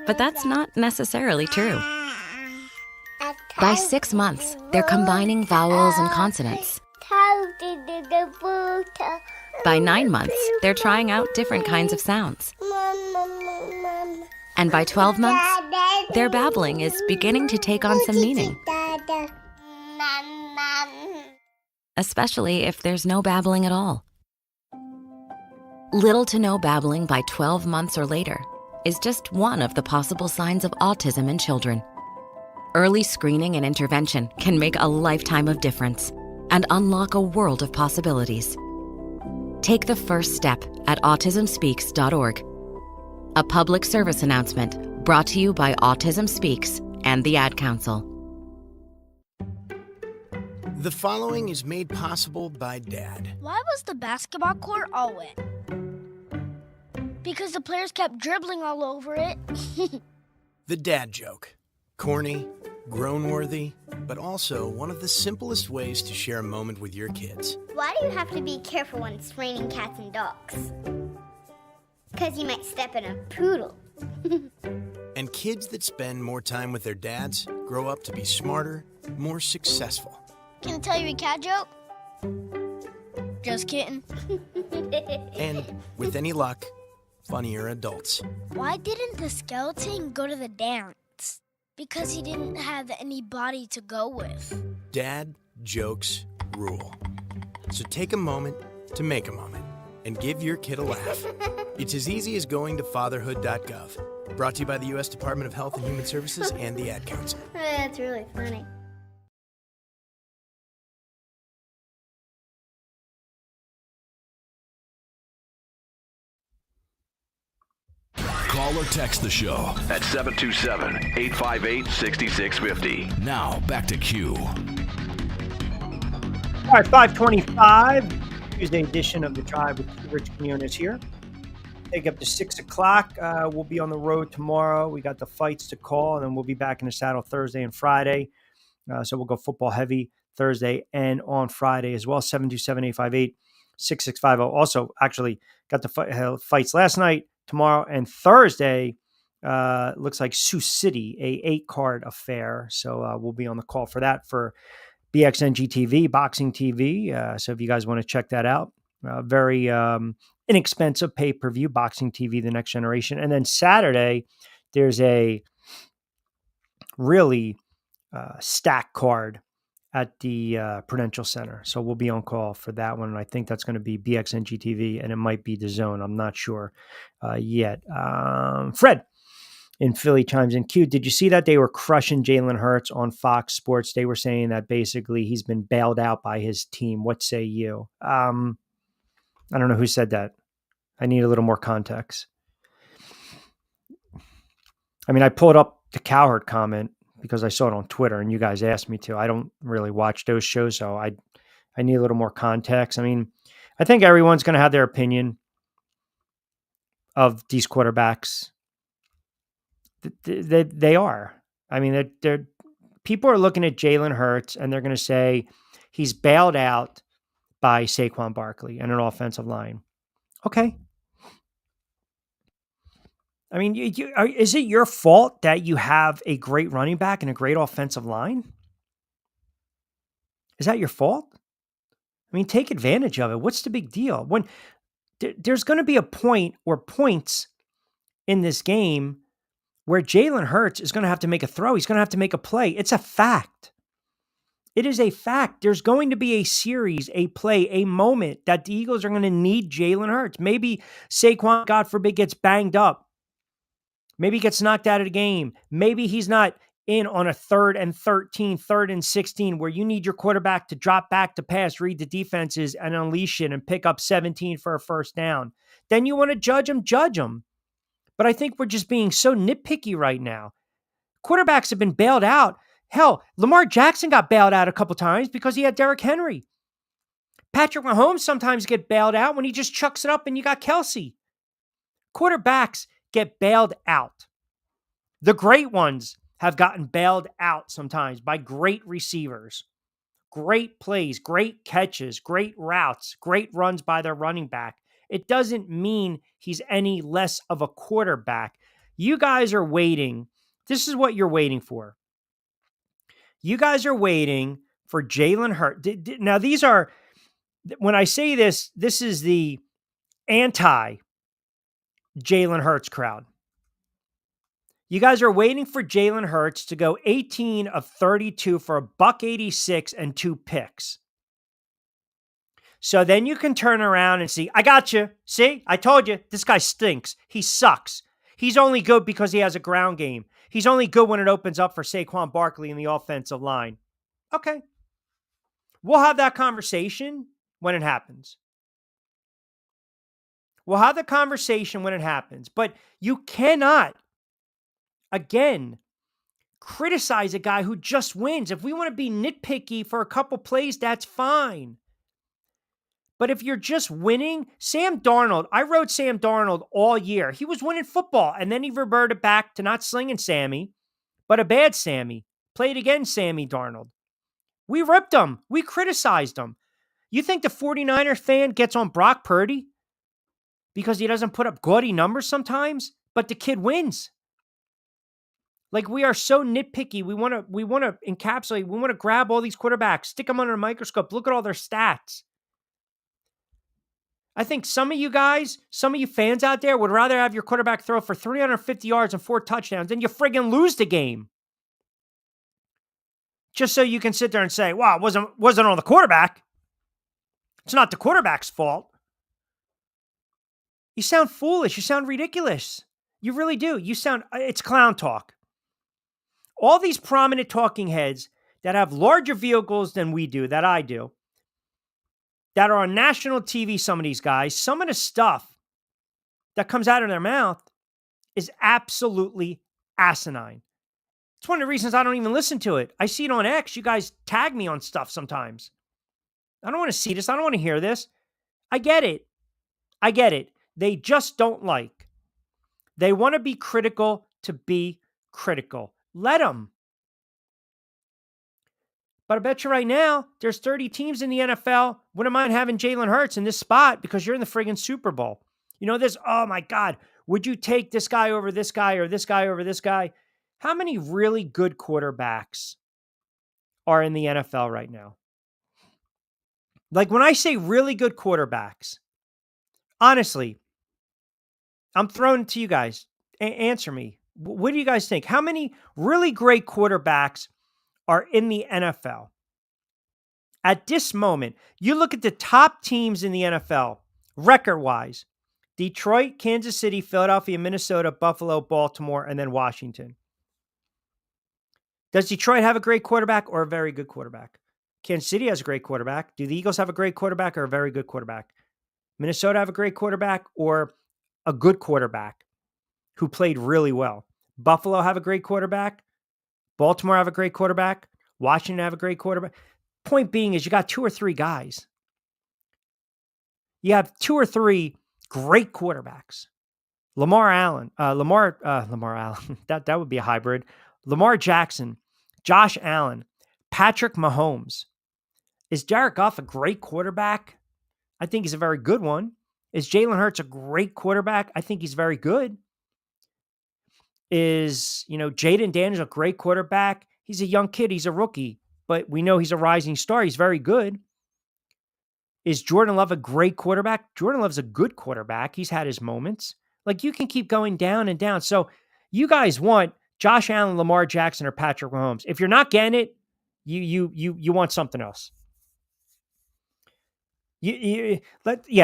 But that's not necessarily true. By 6 months, they're combining vowels and consonants. By 9 months, they're trying out different kinds of sounds. And by 12 months, their babbling is beginning to take on some meaning. Especially if there's no babbling at all. Little to no babbling by 12 months or later is just one of the possible signs of autism in children. Early screening and intervention can make a lifetime of difference and unlock a world of possibilities. Take the first step at autismspeaks.org. A public service announcement brought to you by Autism Speaks and the Ad Council. The following is made possible by Dad. Why was the basketball court all wet? Because the players kept dribbling all over it. The dad joke. Corny, grown-worthy, but also one of the simplest ways to share a moment with your kids. Why do you have to be careful when it's raining cats and dogs? Because you might step in a poodle. And kids that spend more time with their dads grow up to be smarter, more successful. Can I tell you a cat joke? Just kidding. And, with any luck, funnier adults. Why didn't the skeleton go to the dance? Because he didn't have any body to go with. Dad jokes rule. So take a moment to make a moment and give your kid a laugh. It's as easy as going to fatherhood.gov. Brought to you by the U.S. Department of Health and Human Services and the Ad Council. That's really funny. Call or text the show at 727-858-6650. Now, back to Q. All right, 525, Tuesday edition of The Drive with Rich Quinones here. Take up to 6 o'clock. We'll be on the road tomorrow. We got the fights to call, and then we'll be back in the saddle Thursday and Friday. So we'll go football heavy Thursday and on Friday as well, 727-858-6650. Also, actually, got the fights last night. Tomorrow and Thursday, looks like Sioux City, a 8-card affair. So we'll be on the call for that for BXNG TV, Boxing TV. So if you guys want to check that out, very inexpensive pay-per-view, Boxing TV, the next generation. And then Saturday, there's a really stacked card at the Prudential Center. So we'll be on call for that one. And I think that's going to be BXNG TV, and it might be DAZN. I'm not sure yet. Fred in Philly chimes in. Q, did you see that they were crushing Jalen Hurts on Fox Sports? They were saying that basically he's been bailed out by his team. What say you? I don't know who said that. I need a little more context. I mean, I pulled up the Cowherd comment because I saw it on Twitter and you guys asked me to. I don't really watch those shows, so I need a little more context. I mean, I think everyone's going to have their opinion of these quarterbacks. They are. I mean, they're people are looking at Jalen Hurts and they're going to say he's bailed out by Saquon Barkley and an offensive line. Okay. I mean, is it your fault that you have a great running back and a great offensive line? Is that your fault? I mean, take advantage of it. What's the big deal? When there's going to be a point or points in this game where Jalen Hurts is going to have to make a throw. He's going to have to make a play. It's a fact. It is a fact. There's going to be a series, a play, a moment that the Eagles are going to need Jalen Hurts. Maybe Saquon, God forbid, gets banged up. Maybe he gets knocked out of the game. Maybe he's not in on a 3rd and 13, 3rd and 16, where you need your quarterback to drop back to pass, read the defenses, and unleash it and pick up 17 for a first down. Then you want to judge him, judge him. But I think we're just being so nitpicky right now. Quarterbacks have been bailed out. Hell, Lamar Jackson got bailed out a couple times because he had Derrick Henry. Patrick Mahomes sometimes get bailed out when he just chucks it up and you got Kelsey. Quarterbacks get bailed out. The great ones have gotten bailed out sometimes by great receivers. Great plays, great catches, great routes, great runs by their running back. It doesn't mean he's any less of a quarterback. You guys are waiting. This is what you're waiting for. You guys are waiting for Jalen Hurts. Now, these are, when I say this, this is the anti Jalen Hurts crowd. You guys are waiting for Jalen Hurts to go 18 of 32 for $186 and 2 picks. So then you can turn around and see, I got you. See, I told you, this guy stinks. He sucks. He's only good because he has a ground game. He's only good when it opens up for Saquon Barkley in the offensive line. Okay. We'll have that conversation when it happens. We'll have the conversation when it happens. But you cannot, again, criticize a guy who just wins. If we want to be nitpicky for a couple plays, that's fine. But if you're just winning, Sam Darnold, I rode Sam Darnold all year. He was winning football, and then he reverted back to not slinging Sammy, but a bad Sammy. Played against Sammy Darnold. We ripped him. We criticized him. You think the 49er fan gets on Brock Purdy because he doesn't put up gaudy numbers sometimes, but the kid wins? Like, we are so nitpicky. We want to encapsulate. We want to grab all these quarterbacks, stick them under a microscope, look at all their stats. I think some of you guys, some of you fans out there would rather have your quarterback throw for 350 yards and 4 touchdowns than you friggin' lose the game. Just so you can sit there and say, wow, it wasn't on the quarterback. It's not the quarterback's fault. You sound foolish. You sound ridiculous. You really do. It's clown talk. All these prominent talking heads that have larger vehicles than we do, that I do, that are on national TV, some of these guys, some of the stuff that comes out of their mouth is absolutely asinine. It's one of the reasons I don't even listen to it. I see it on X. You guys tag me on stuff sometimes. I don't want to see this. I don't want to hear this. I get it. They just don't like. They want to be critical to be critical. Let them. But I bet you right now, there's 30 teams in the NFL. Wouldn't mind having Jalen Hurts in this spot because you're in the friggin' Super Bowl. You know this? Oh my God. Would you take this guy over this guy or this guy over this guy? How many really good quarterbacks are in the NFL right now? Like, when I say really good quarterbacks, honestly, I'm throwing it to you guys. Answer me. What do you guys think? How many really great quarterbacks are in the NFL? At this moment, you look at the top teams in the NFL, record-wise: Detroit, Kansas City, Philadelphia, Minnesota, Buffalo, Baltimore, and then Washington. Does Detroit have a great quarterback or a very good quarterback? Kansas City has a great quarterback. Do the Eagles have a great quarterback or a very good quarterback? Minnesota have a great quarterback or a good quarterback who played really well? Buffalo have a great quarterback. Baltimore have a great quarterback. Washington have a great quarterback. Point being is you got 2 or 3 guys. You have 2 or 3 great quarterbacks. Lamar Allen. That would be a hybrid. Lamar Jackson, Josh Allen, Patrick Mahomes. Is Jared Goff a great quarterback? I think he's a very good one. Is Jalen Hurts a great quarterback? I think he's very good. Is, Jaden Daniels a great quarterback? He's a young kid. He's a rookie, but we know he's a rising star. He's very good. Is Jordan Love a great quarterback? Jordan Love's a good quarterback. He's had his moments. Like, you can keep going down and down. So you guys want Josh Allen, Lamar Jackson, or Patrick Mahomes. If you're not getting it, you want something else. Yeah,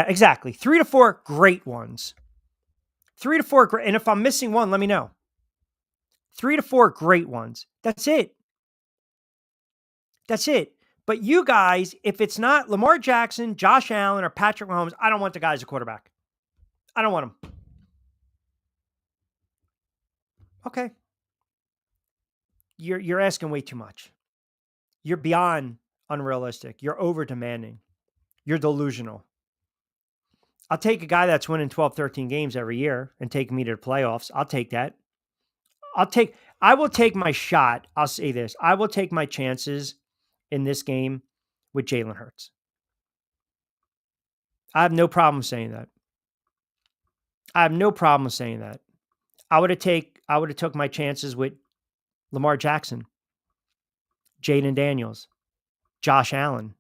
exactly. 3 to 4 great ones. 3 to 4 great. And if I'm missing one, let me know. 3 to 4 great ones. That's it. That's it. But you guys, if it's not Lamar Jackson, Josh Allen, or Patrick Mahomes, I don't want the guy as a quarterback. I don't want him. Okay. You're asking way too much. You're beyond unrealistic. You're over demanding. You're delusional. I'll take a guy that's winning 12, 13 games every year and take me to the playoffs. I'll take that. I will take my shot. I'll say this. I will take my chances in this game with Jalen Hurts. I have no problem saying that. I have no problem saying that. I would have took my chances with Lamar Jackson, Jaden Daniels, Josh Allen.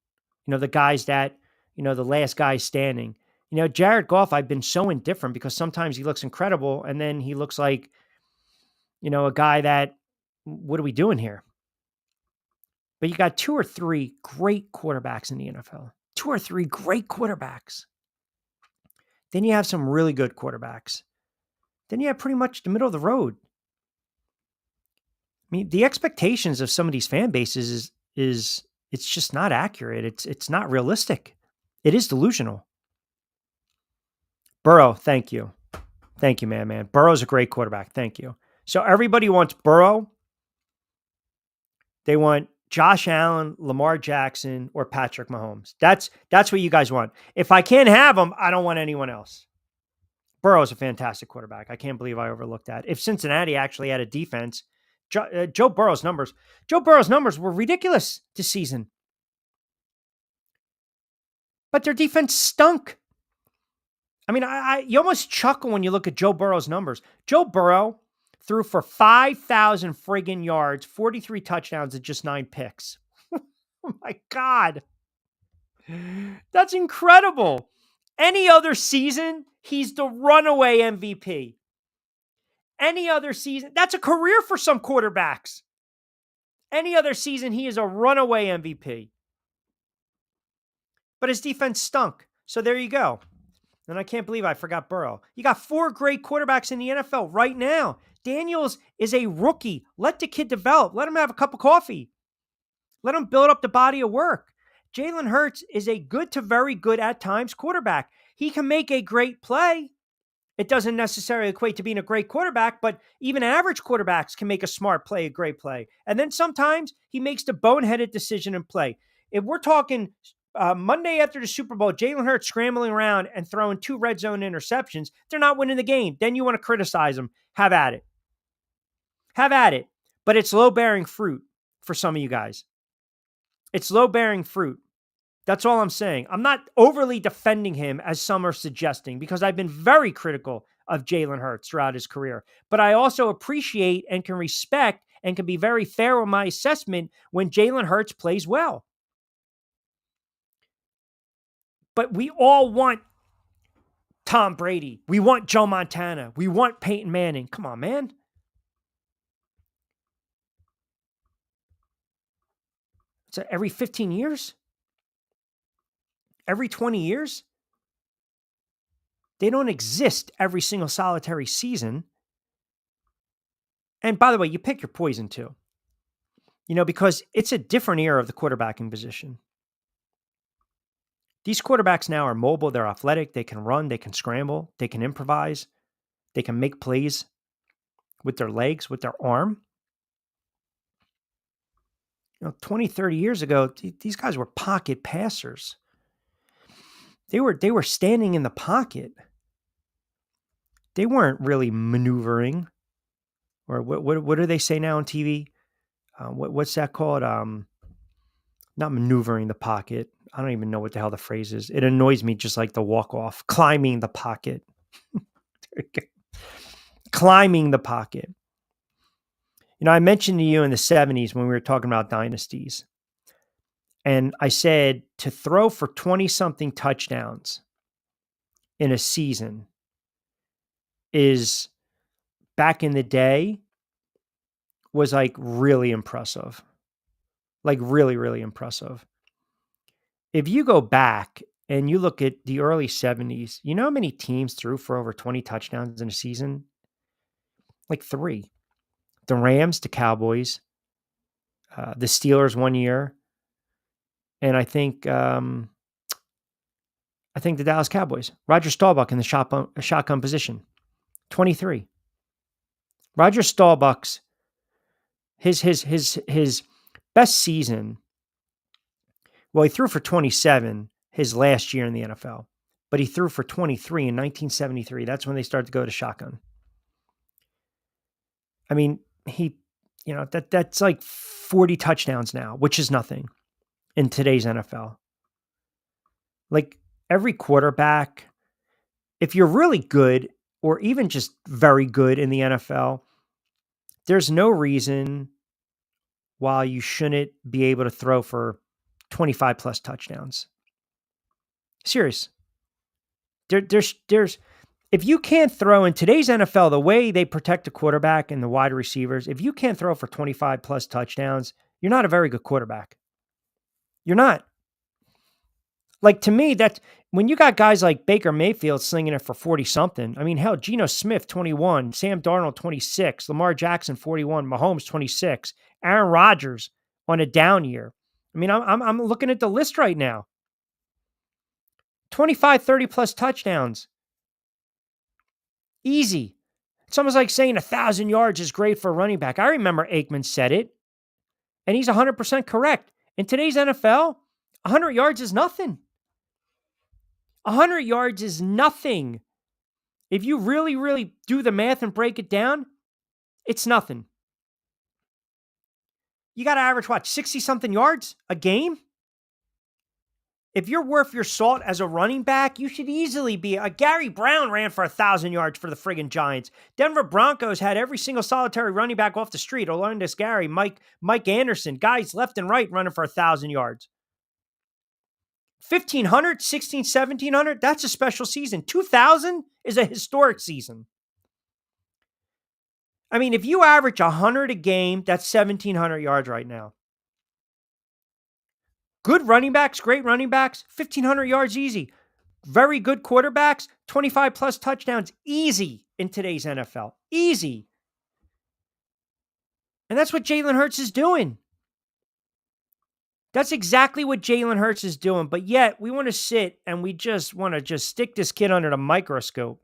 The guys that, the last guy standing. Jared Goff, I've been so indifferent because sometimes he looks incredible and then he looks like, a guy that, what are we doing here? But you got 2 or 3 great quarterbacks in the NFL. 2 or 3 great quarterbacks. Then you have some really good quarterbacks. Then you have pretty much the middle of the road. I mean, the expectations of some of these fan bases is it's just not accurate. It's not realistic. It is delusional. Burrow, thank you. Thank you, man. Burrow's a great quarterback. Thank you. So everybody wants Burrow. They want Josh Allen, Lamar Jackson, or Patrick Mahomes. That's what you guys want. If I can't have them, I don't want anyone else. Burrow's a fantastic quarterback. I can't believe I overlooked that. If Cincinnati actually had a defense, Joe Burrow's numbers were ridiculous this season. But their defense stunk. I mean, you almost chuckle when you look at Joe Burrow's numbers. Joe Burrow threw for 5,000 friggin' yards, 43 touchdowns, and just 9 picks. Oh my God. That's incredible. Any other season, he's the runaway MVP. Any other season, that's a career for some quarterbacks. Any other season, he is a runaway MVP. But his defense stunk. So there you go. And I can't believe I forgot Burrow. You got 4 great quarterbacks in the NFL right now. Daniels is a rookie. Let the kid develop. Let him have a cup of coffee. Let him build up the body of work. Jalen Hurts is a good to very good at times quarterback. He can make a great play. It doesn't necessarily equate to being a great quarterback, but even average quarterbacks can make a smart play, a great play. And then sometimes he makes the boneheaded decision and play. If we're talking Monday after the Super Bowl, Jalen Hurts scrambling around and throwing 2 red zone interceptions, they're not winning the game. Then you want to criticize them. Have at it. Have at it. But it's low-bearing fruit for some of you guys. It's low-bearing fruit. That's all I'm saying. I'm not overly defending him as some are suggesting because I've been very critical of Jalen Hurts throughout his career. But I also appreciate and can respect and can be very fair with my assessment when Jalen Hurts plays well. But we all want Tom Brady. We want Joe Montana. We want Peyton Manning. Come on, man. So every 15 years? Every 20 years? They don't exist every single solitary season. And by the way, you pick your poison too. Because it's a different era of the quarterbacking position. These quarterbacks now are mobile, they're athletic, they can run, they can scramble, they can improvise, they can make plays with their legs, with their arm. 20, 30 years ago, these guys were pocket passers. They were standing in the pocket. They weren't really maneuvering. Or what do they say now on TV? What's that called? not maneuvering the pocket. I don't even know what the hell the phrase is. It annoys me just like the walk-off. Climbing the pocket. There you go. Climbing the pocket. I mentioned to you in the 70s when we were talking about dynasties, and I said to throw for 20-something touchdowns in a season is, back in the day, was like really impressive. Like really, really impressive. If you go back and you look at the early 70s, you know how many teams threw for over 20 touchdowns in a season? Like 3. The Rams, the Cowboys, the Steelers one year, and I think the Dallas Cowboys. Roger Staubach in the shotgun position, 23. Roger Staubach's his best season. Well, he threw for 27 his last year in the NFL, but he threw for 23 in 1973. That's when they started to go to shotgun. I mean, that's like 40 touchdowns now, which is nothing in today's NFL. Like every quarterback, if you're really good or even just very good in the NFL, there's no reason why you shouldn't be able to throw for 25 plus touchdowns. Serious. There's if you can't throw in today's NFL, the way they protect the quarterback and the wide receivers, if you can't throw for 25 plus touchdowns, you're not a very good quarterback. You're not. Like, to me, that's when you got guys like Baker Mayfield slinging it for 40 something. I mean, hell, Geno Smith, 21, Sam Darnold, 26, Lamar Jackson, 41, Mahomes, 26, Aaron Rodgers on a down year. I mean, I'm looking at the list right now. 25, 30 plus touchdowns. Easy. It's almost like saying 1,000 yards is great for a running back. I remember Aikman said it, and he's 100% correct. In today's NFL, 100 yards is nothing. 100 yards is nothing. If you really, really do the math and break it down, it's nothing. You got to average, 60-something yards a game? If you're worth your salt as a running back, you should easily be. Gary Brown ran for 1,000 yards for the friggin' Giants. Denver Broncos had every single solitary running back off the street. Olandis Gary, Mike Anderson, guys left and right running for 1,000 yards. 1,500, 16, 1,700, that's a special season. 2,000 is a historic season. I mean, if you average 100 a game, that's 1,700 yards right now. Good running backs, great running backs, 1,500 yards easy. Very good quarterbacks, 25 plus touchdowns easy in today's NFL. Easy. And that's what Jalen Hurts is doing. That's exactly what Jalen Hurts is doing. But yet we want to sit and we just want to stick this kid under the microscope.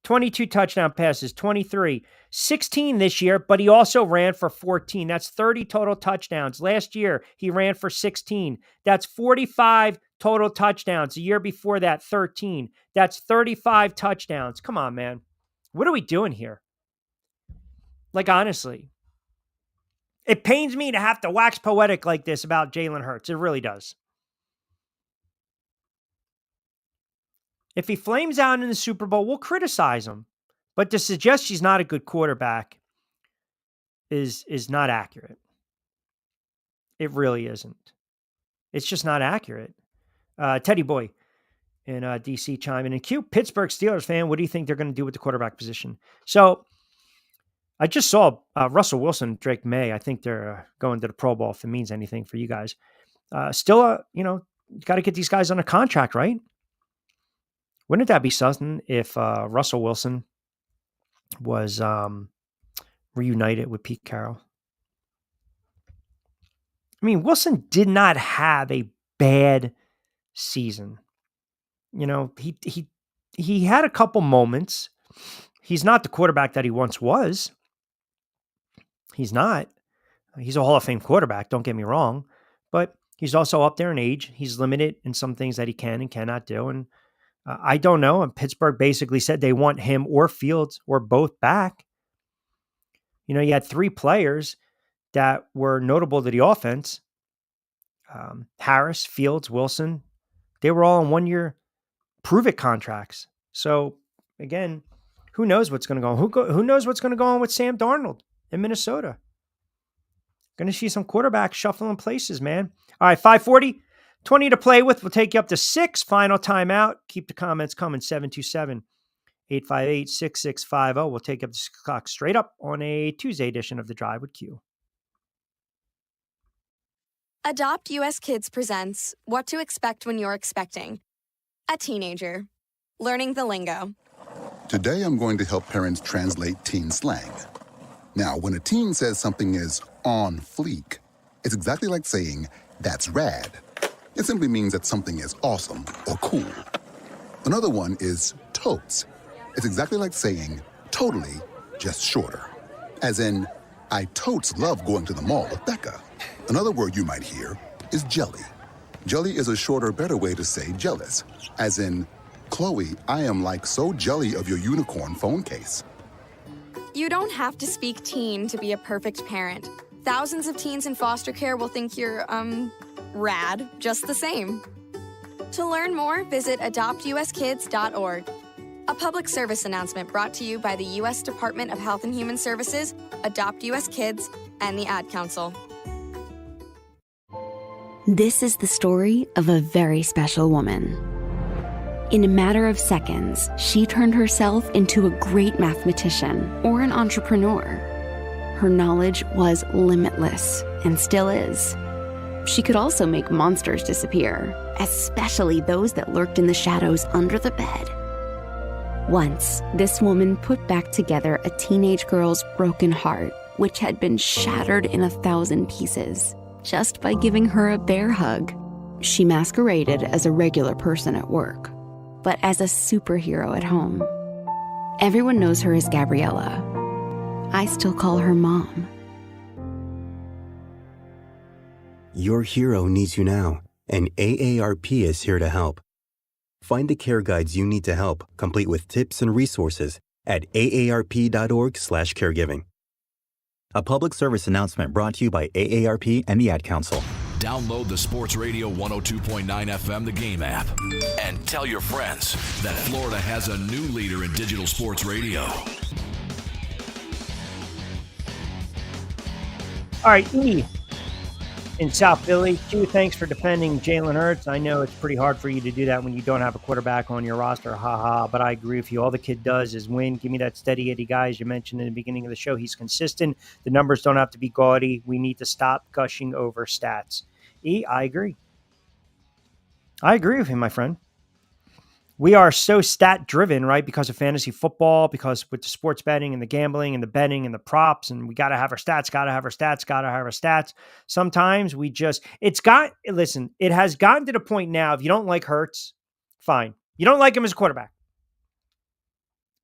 22 touchdown passes, 23, 16 this year, but he also ran for 14. That's 30 total touchdowns. Last year, he ran for 16. That's 45 total touchdowns. The year before that, 13. That's 35 touchdowns. Come on, man. What are we doing here? Like, honestly, it pains me to have to wax poetic like this about Jalen Hurts. It really does. If he flames out in the Super Bowl, we'll criticize him. But to suggest he's not a good quarterback is not accurate. It really isn't. It's just not accurate. Teddy Boy in DC chiming in. Cute Pittsburgh Steelers fan, what do you think they're going to do with the quarterback position? So I just saw Russell Wilson, Drake May. I think they're going to the Pro Bowl if it means anything for you guys. Still, you got to get these guys on a contract, right? Wouldn't that be something if Russell Wilson was reunited with Pete Carroll? I mean, Wilson did not have a bad season. He had a couple moments. He's not the quarterback that he once was. He's not. He's a Hall of Fame quarterback, don't get me wrong. But he's also up there in age. He's limited in some things that he can and cannot do. And I don't know. And Pittsburgh basically said they want him or Fields or both back. You had 3 players that were notable to the offense. Harris, Fields, Wilson, they were all on 1-year prove-it contracts. So, again, who knows what's going to go on? Who knows what's going to go on with Sam Darnold in Minnesota? Going to see some quarterbacks shuffling places, man. All right, 5:40, 20 to play with. We'll take you up to 6. Final timeout. Keep the comments coming. 727-858-6650. We'll take up the clock straight up on a Tuesday edition of The Drive with Q. Adopt US Kids presents What to Expect When You're Expecting a Teenager. Learning the lingo. Today I'm going to help parents translate teen slang. Now, when a teen says something is on fleek, it's exactly like saying, that's rad. It simply means that something is awesome or cool. Another one is totes. It's exactly like saying, totally, just shorter. As in, I totes love going to the mall with Becca. Another word you might hear is jelly. Jelly is a shorter, better way to say jealous. As in, Chloe, I am like so jelly of your unicorn phone case. You don't have to speak teen to be a perfect parent. Thousands of teens in foster care will think you're, rad just the same. To learn more, visit adoptuskids.org. A public service announcement brought to you by the U.S. Department of Health and Human Services, Adopt U.S. Kids, and the Ad Council. This is the story of a very special woman. In a matter of seconds, she turned herself into a great mathematician or an entrepreneur. Her knowledge was limitless and still is. She could also make monsters disappear, especially those that lurked in the shadows under the bed. Once, this woman put back together a teenage girl's broken heart, which had been shattered in 1,000 pieces, just by giving her a bear hug. She masqueraded as a regular person at work, but as a superhero at home. Everyone knows her as Gabriella. I still call her Mom. Your hero needs you now, and AARP is here to help. Find the care guides you need to help, complete with tips and resources at aarp.org/caregiving. A public service announcement brought to you by AARP and the Ad Council. Download the Sports Radio 102.9 FM The Game app and tell your friends that Florida has a new leader in digital sports radio. All right, E in South Philly. Q, thanks for defending Jalen Hurts. I know it's pretty hard for you to do that when you don't have a quarterback on your roster. But I agree with you. All the kid does is win. Give me that steady Eddie guy. As you mentioned in the beginning of the show, he's consistent. The numbers don't have to be gaudy. We need to stop gushing over stats. E, I agree. I agree with him, my friend. We are so stat driven, right? Because of fantasy football, because with the sports betting and the gambling and the betting and the props, and we got to have our stats. Sometimes we just, it has gotten to the point now, if you don't like Hurts, fine. You don't like him as a quarterback.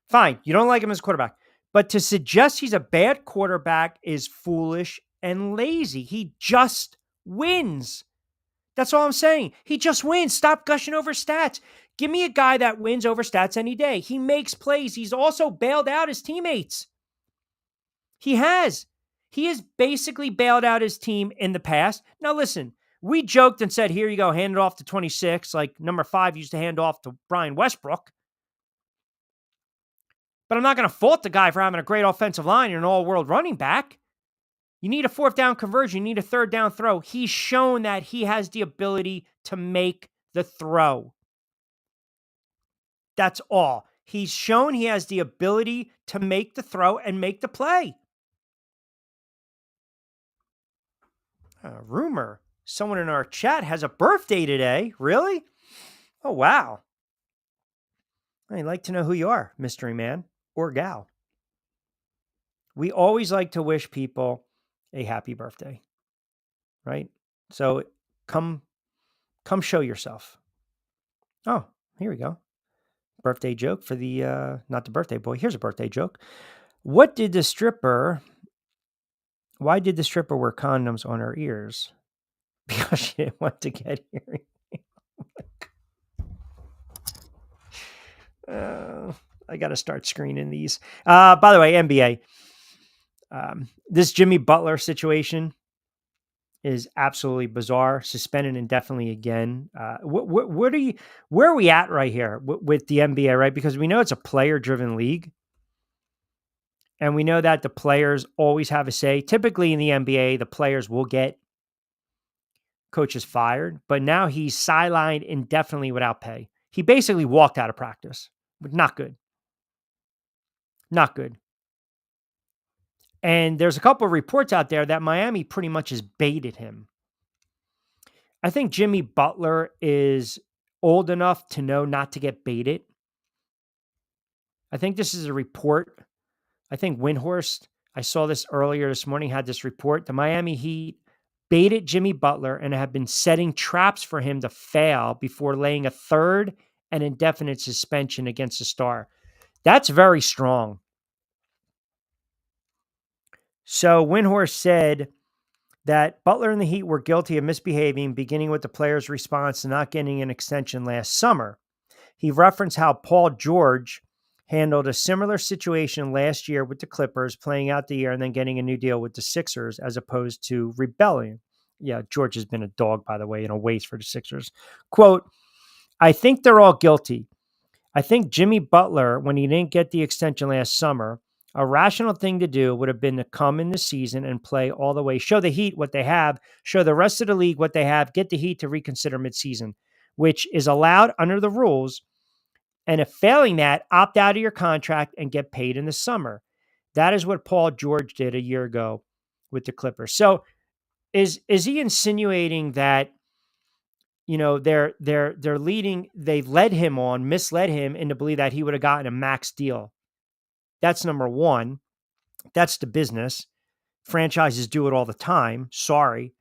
Fine. You don't like him as a quarterback. But to suggest he's a bad quarterback is foolish and lazy. He just wins. That's all I'm saying. He just wins. Stop gushing over stats. Give me a guy that wins over stats any day. He makes plays. He's also bailed out his teammates. He has. He has basically bailed out his team in the past. Now listen, we joked and said, here you go, hand it off to 26, like number 5 used to hand off to Brian Westbrook. But I'm not going to fault the guy for having a great offensive line and an all-world running back. You need a 4th down conversion. You need a 3rd down throw. He's shown that he has the ability to make the throw. That's all. He's shown he has the ability to make the throw and make the play. Rumor. Someone in our chat has a birthday today. Really? Oh, wow. I'd like to know who you are, mystery man or gal. We always like to wish people a happy birthday, right? So come show yourself. Oh, here we go. Birthday joke for the, not the birthday boy. Here's a birthday joke. Why did the stripper wear condoms on her ears? Because she didn't want to get hearing. I got to start screening these. By the way, NBA. This Jimmy Butler situation, is absolutely bizarre. Suspended indefinitely again. Where are we at right here with the NBA, right? Because we know it's a player-driven league. And we know that the players always have a say. Typically in the NBA, the players will get coaches fired, but now he's sidelined indefinitely without pay. He basically walked out of practice. Not good. Not good. And there's a couple of reports out there that Miami pretty much has baited him. I think Jimmy Butler is old enough to know not to get baited. I think this is a report. I think Windhorst, I saw this earlier this morning, had this report. The Miami Heat baited Jimmy Butler and have been setting traps for him to fail before laying a third and indefinite suspension against the star. That's very strong. So Windhorst said that Butler and the Heat were guilty of misbehaving, beginning with the player's response to not getting an extension last summer. He referenced how Paul George handled a similar situation last year with the Clippers, playing out the year and then getting a new deal with the Sixers, as opposed to rebelling. Yeah, George has been a dog, by the way, and a waste for the Sixers. Quote, I think they're all guilty. I think Jimmy Butler, when he didn't get the extension last summer, a rational thing to do would have been to come in the season and play all the way, show the Heat what they have, show the rest of the league what they have, get the Heat to reconsider midseason, which is allowed under the rules. And if failing that, opt out of your contract and get paid in the summer. That is what Paul George did a year ago with the Clippers. So is he insinuating that, you know, they're leading, they've misled him into believe that he would have gotten a max deal? That's number one. That's the business. Franchises do it all the time. Sorry.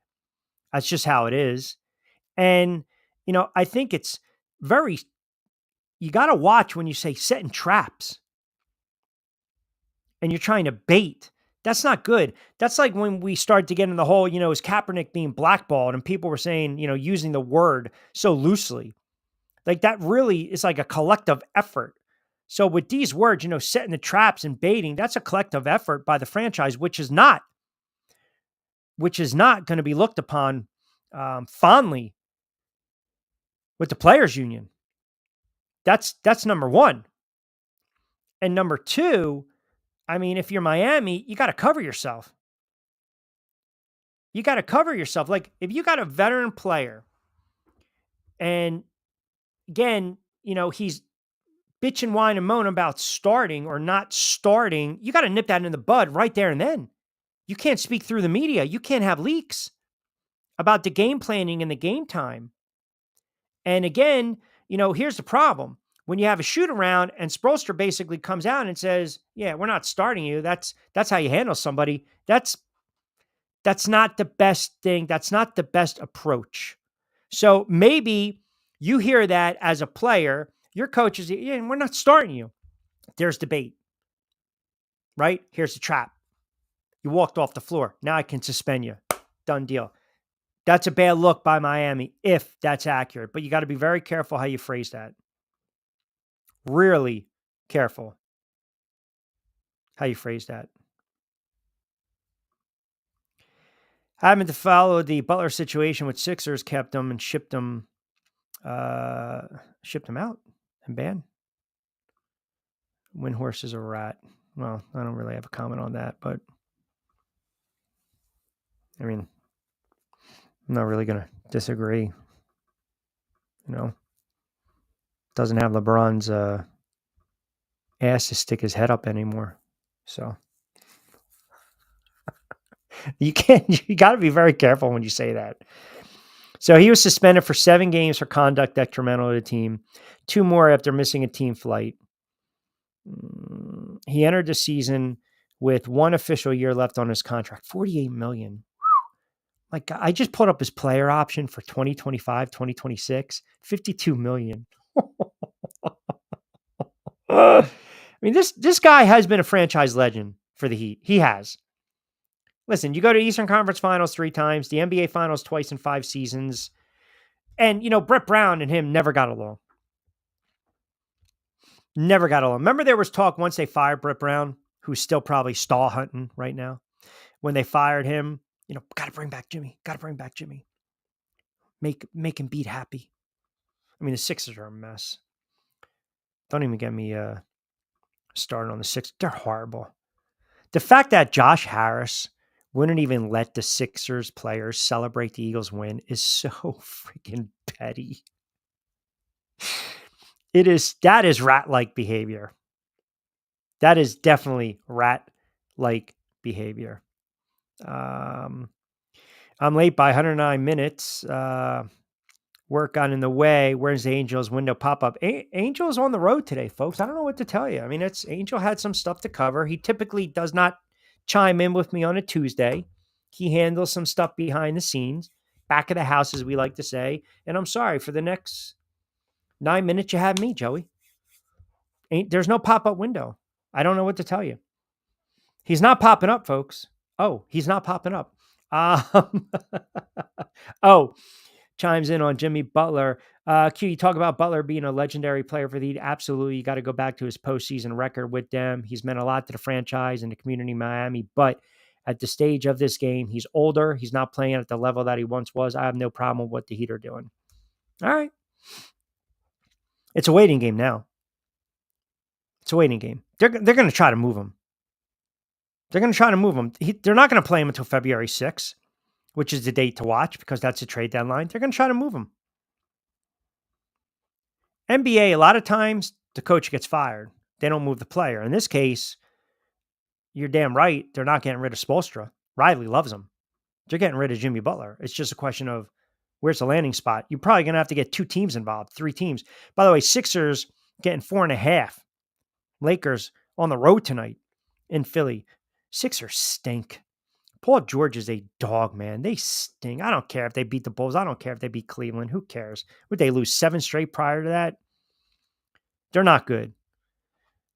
That's just how it is. And, you know, I think it's you got to watch when you say setting traps and you're trying to bait. That's not good. That's like when we started to get in the whole, you know, is Kaepernick being blackballed and people were saying, you know, using the word so loosely. Like that really is like a collective effort. So with these words, you know, setting the traps and baiting, that's a collective effort by the franchise, which is not going to be looked upon fondly with the players union. That's number one. And number two, I mean, if you're Miami, you got to cover yourself. You got to cover yourself. Like if you got a veteran player and again, you know, he's bitch and whine and moan about starting or not starting, you got to nip that in the bud right there and then. You can't speak through the media. You can't have leaks about the game planning and the game time. And again, you know, here's the problem. When you have a shoot around and Spoelstra basically comes out and says, yeah, we're not starting you. That's how you handle somebody. That's not the best thing. That's not the best approach. So maybe you hear that as a player, your coach is, yeah, we're not starting you. There's debate, right? Here's the trap. You walked off the floor. Now I can suspend you. Done deal. That's a bad look by Miami, if that's accurate. But you got to be very careful how you phrase that. Really careful how you phrase that. Having to follow the Butler situation with Sixers kept them and shipped them out and banned. Windhorst is a rat. Well, I don't really have a comment on that, but I mean, I'm not really going to disagree. You know, doesn't have LeBron's ass to stick his head up anymore. So you got to be very careful when you say that. So he was suspended for 7 games for conduct detrimental to the team, 2 more after missing a team flight. He entered the season with 1 official year left on his contract, $48 million. Like I just put up his player option for 2025, 2026, $52 million. I mean, this guy has been a franchise legend for the Heat. He has. Listen, you go to Eastern Conference Finals 3 times, the NBA Finals twice in 5 seasons. And, you know, Brett Brown and him never got along. Never got along. Remember there was talk once they fired Brett Brown, who's still probably stall hunting right now. When they fired him, Got to bring back Jimmy. Got to bring back Jimmy. Make Embiid happy. I mean, the Sixers are a mess. Don't even get me started on the Sixers. They're horrible. The fact that Josh Harris wouldn't even let the Sixers players celebrate the Eagles win is so freaking petty. That is rat-like behavior. That is definitely rat-like behavior. I'm late by 109 minutes. Work on in the way. Where's the Angels window pop-up? Angels on the road today, folks. I don't know what to tell you. I mean, Angel had some stuff to cover. He typically does not chime in with me on a Tuesday. He handles some stuff behind the scenes, back of the house, as we like to say. And I'm sorry, for the next 9 minutes, you have me, Joey. There's no pop-up window. I don't know what to tell you. He's not popping up, folks. Oh, he's not popping up. Chimes in on Jimmy Butler. Q, you talk about Butler being a legendary player for the Heat. Absolutely. You got to go back to his postseason record with them. He's meant a lot to the franchise and the community in Miami. But at the stage of this game, he's older. He's not playing at the level that he once was. I have no problem with what the Heat are doing. All right. It's a waiting game now. It's a waiting game. They're going to try to move him. They're going to try to move him. They're not going to play him until February 6th, which is the date to watch because that's a trade deadline. They're going to try to move him. NBA, a lot of times, the coach gets fired. They don't move the player. In this case, you're damn right. They're not getting rid of Spoelstra. Riley loves him. They're getting rid of Jimmy Butler. It's just a question of where's the landing spot. You're probably going to have to get 2 teams involved, 3 teams. By the way, Sixers getting 4.5. Lakers on the road tonight in Philly. Sixers stink. Paul George is a dog, man. They stink. I don't care if they beat the Bulls. I don't care if they beat Cleveland. Who cares? Would they lose 7 straight prior to that? They're not good.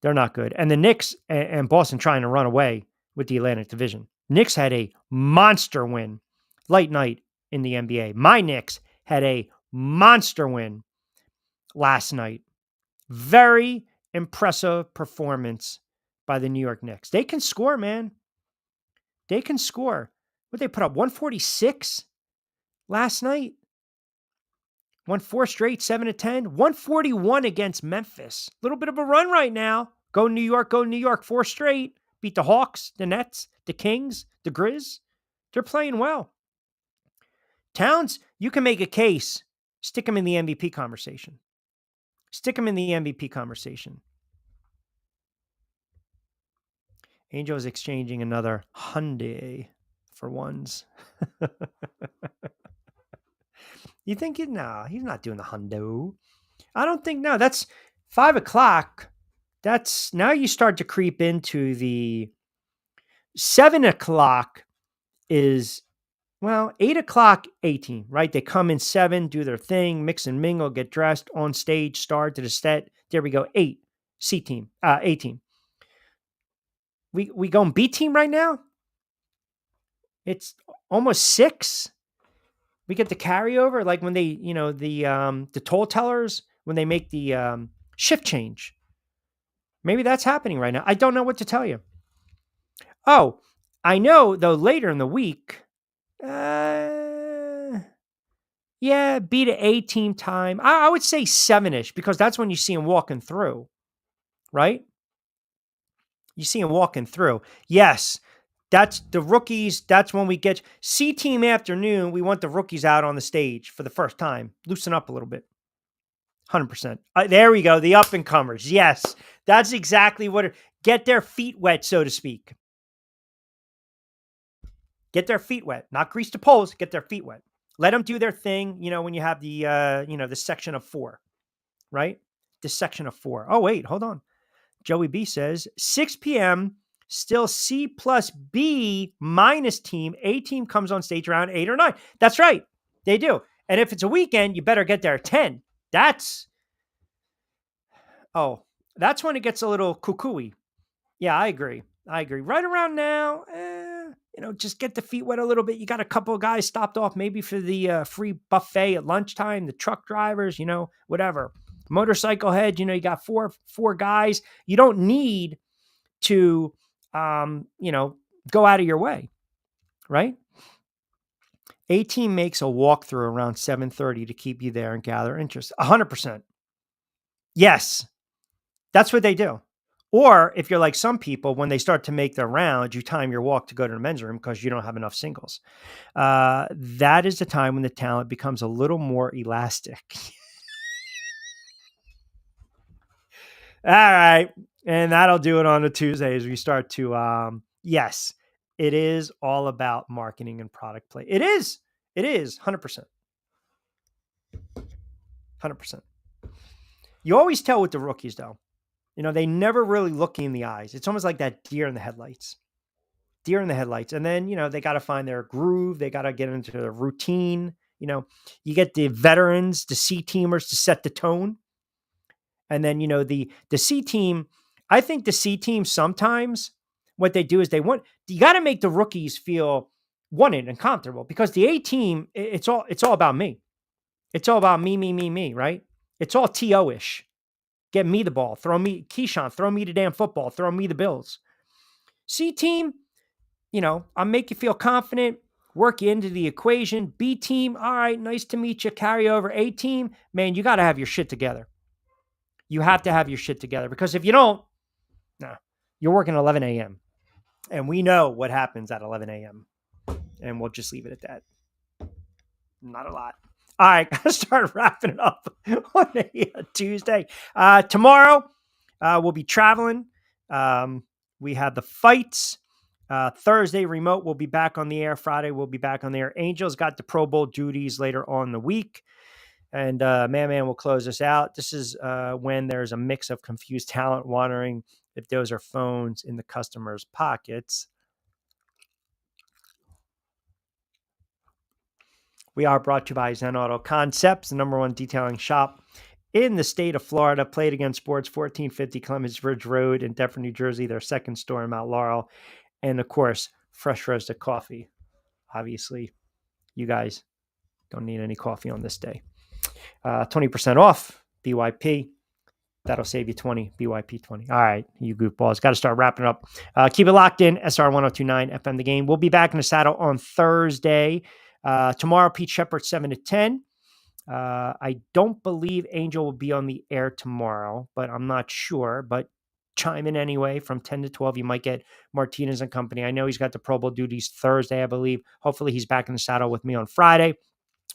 They're not good. And the Knicks and Boston trying to run away with the Atlantic Division. Knicks had a monster win. Light night in the NBA. My Knicks had a monster win last night. Very impressive performance by the New York Knicks. They can score, man. They can score. What they put up? 146 last night. Won 4 straight, 7-10. 141 against Memphis. A little bit of a run right now. Go New York, go New York. 4 straight. Beat the Hawks, the Nets, the Kings, the Grizz. They're playing well. Towns, you can make a case. Stick him in the MVP conversation. Stick him in the MVP conversation. Angel is exchanging another Hyundai for ones. You think he's not doing the Hundo. I don't think, no, that's 5 o'clock. That's now you start to creep into the 7 o'clock is, 8 o'clock, 18, right? They come in 7, do their thing, mix and mingle, get dressed, on stage, start to the set. There we go. 8, C team, A team. We going B team right now? It's almost 6. We get the carryover, like when they, the toll tellers, when they make the shift change. Maybe that's happening right now. I don't know what to tell you. Oh, I know, though, later in the week, B to A team time. I would say 7-ish, because that's when you see them walking through, right? You see them walking through. Yes, that's the rookies. That's when we get C team afternoon. We want the rookies out on the stage for the first time. Loosen up a little bit. 100%. There we go. The up and comers. Yes, that's exactly what get their feet wet, so to speak. Get their feet wet, not grease the poles. Get their feet wet. Let them do their thing. When you have the, the section of 4, right? The section of 4. Oh, wait, hold on. Joey B says 6 p.m. Still C plus B minus team. A team comes on stage around 8 or 9. That's right. They do. And if it's a weekend, you better get there at 10. That's when it gets a little cuckoo-y. Yeah, I agree. Right around now, just get the feet wet a little bit. You got a couple of guys stopped off maybe for the free buffet at lunchtime, the truck drivers, whatever. Motorcycle head, you got four guys. You don't need to, go out of your way, right? A team makes a walkthrough around 7:30 to keep you there and gather interest. 100%. Yes, that's what they do. Or if you're like some people, when they start to make their rounds, you time your walk to go to the men's room because you don't have enough singles. That is the time when the talent becomes a little more elastic. All right. And that'll do it on the Tuesdays. We start to, yes, it is all about marketing and product play. It is. 100%. 100%. You always tell with the rookies, though. They never really look you in the eyes. It's almost like that deer in the headlights. And then, they got to find their groove. They got to get into the routine. You get the veterans, the C teamers to set the tone. And then, the C team, I think the C team sometimes what they do is you got to make the rookies feel wanted and comfortable, because the A team, it's all about me. It's all about me, right? It's all TO-ish. Get me the ball. Throw me, Keyshawn, throw me the damn football. Throw me the Bills. C team, I'll make you feel confident, work you into the equation. B team, all right, nice to meet you. Carry over. A team, man, you got to have your shit together. You have to have your shit together, because if you don't, you're working at 11 a.m. And we know what happens at 11 a.m. And we'll just leave it at that. Not a lot. All right, gotta start wrapping it up on a Tuesday. Tomorrow, we'll be traveling. We have the fights. Thursday, remote, we'll be back on the air. Friday, we'll be back on the air. Angels got the Pro Bowl duties later on in the week. And Man will close us out. This is when there's a mix of confused talent wondering if those are phones in the customer's pockets. We are brought to you by Zen Auto Concepts, the #1 detailing shop in the state of Florida. Play It Again Sports, 1450 Clemens Ridge Road in Deptford, New Jersey. Their second store in Mount Laurel. And, of course, fresh roasted coffee. Obviously, you guys don't need any coffee on this day. 20% off, BYP. That'll save you 20, BYP 20. All right, you goofballs. Got to start wrapping it up. Keep it locked in, SR 1029 FM The Game. We'll be back in the saddle on Thursday. Tomorrow, Pete Shepard, 7 to 10. I don't believe Angel will be on the air tomorrow, but I'm not sure. But chime in anyway from 10 to 12. You might get Martinez and company. I know he's got the Pro Bowl duties Thursday, I believe. Hopefully he's back in the saddle with me on Friday.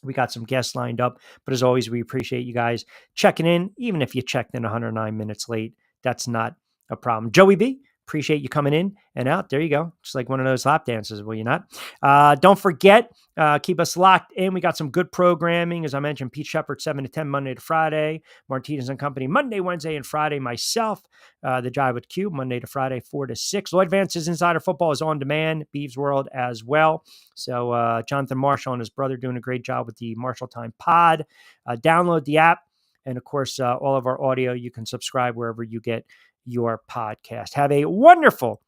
We got some guests lined up. But as always, we appreciate you guys checking in. Even if you checked in 109 minutes late, that's not a problem. Joey B, appreciate you coming in and out. There you go. Just like one of those lap dances, will you not? Don't forget, keep us locked in. We got some good programming. As I mentioned, Pete Shepard, 7 to 10, Monday to Friday. Martinez and company, Monday, Wednesday, and Friday. Myself, The Drive with Q, Monday to Friday, 4 to 6. Lloyd Vance's Insider Football is on demand. Beeves World as well. So Jonathan Marshall and his brother doing a great job with the Marshall Time Pod. Download the app. And, of course, all of our audio, you can subscribe wherever you get your podcast. Have a wonderful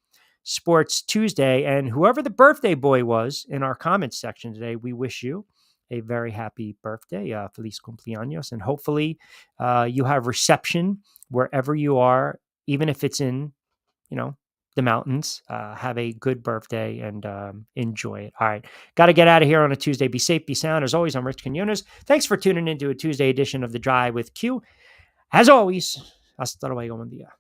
Sports Tuesday. And whoever the birthday boy was in our comments section today, we wish you a very happy birthday. Feliz cumpleaños. And hopefully you have reception wherever you are, even if it's in, the mountains. Have a good birthday and enjoy it. All right. Got to get out of here on a Tuesday. Be safe, be sound. As always, I'm Rich Quinones. Thanks for tuning into a Tuesday edition of The Drive with Q. As always, hasta luego, buen día.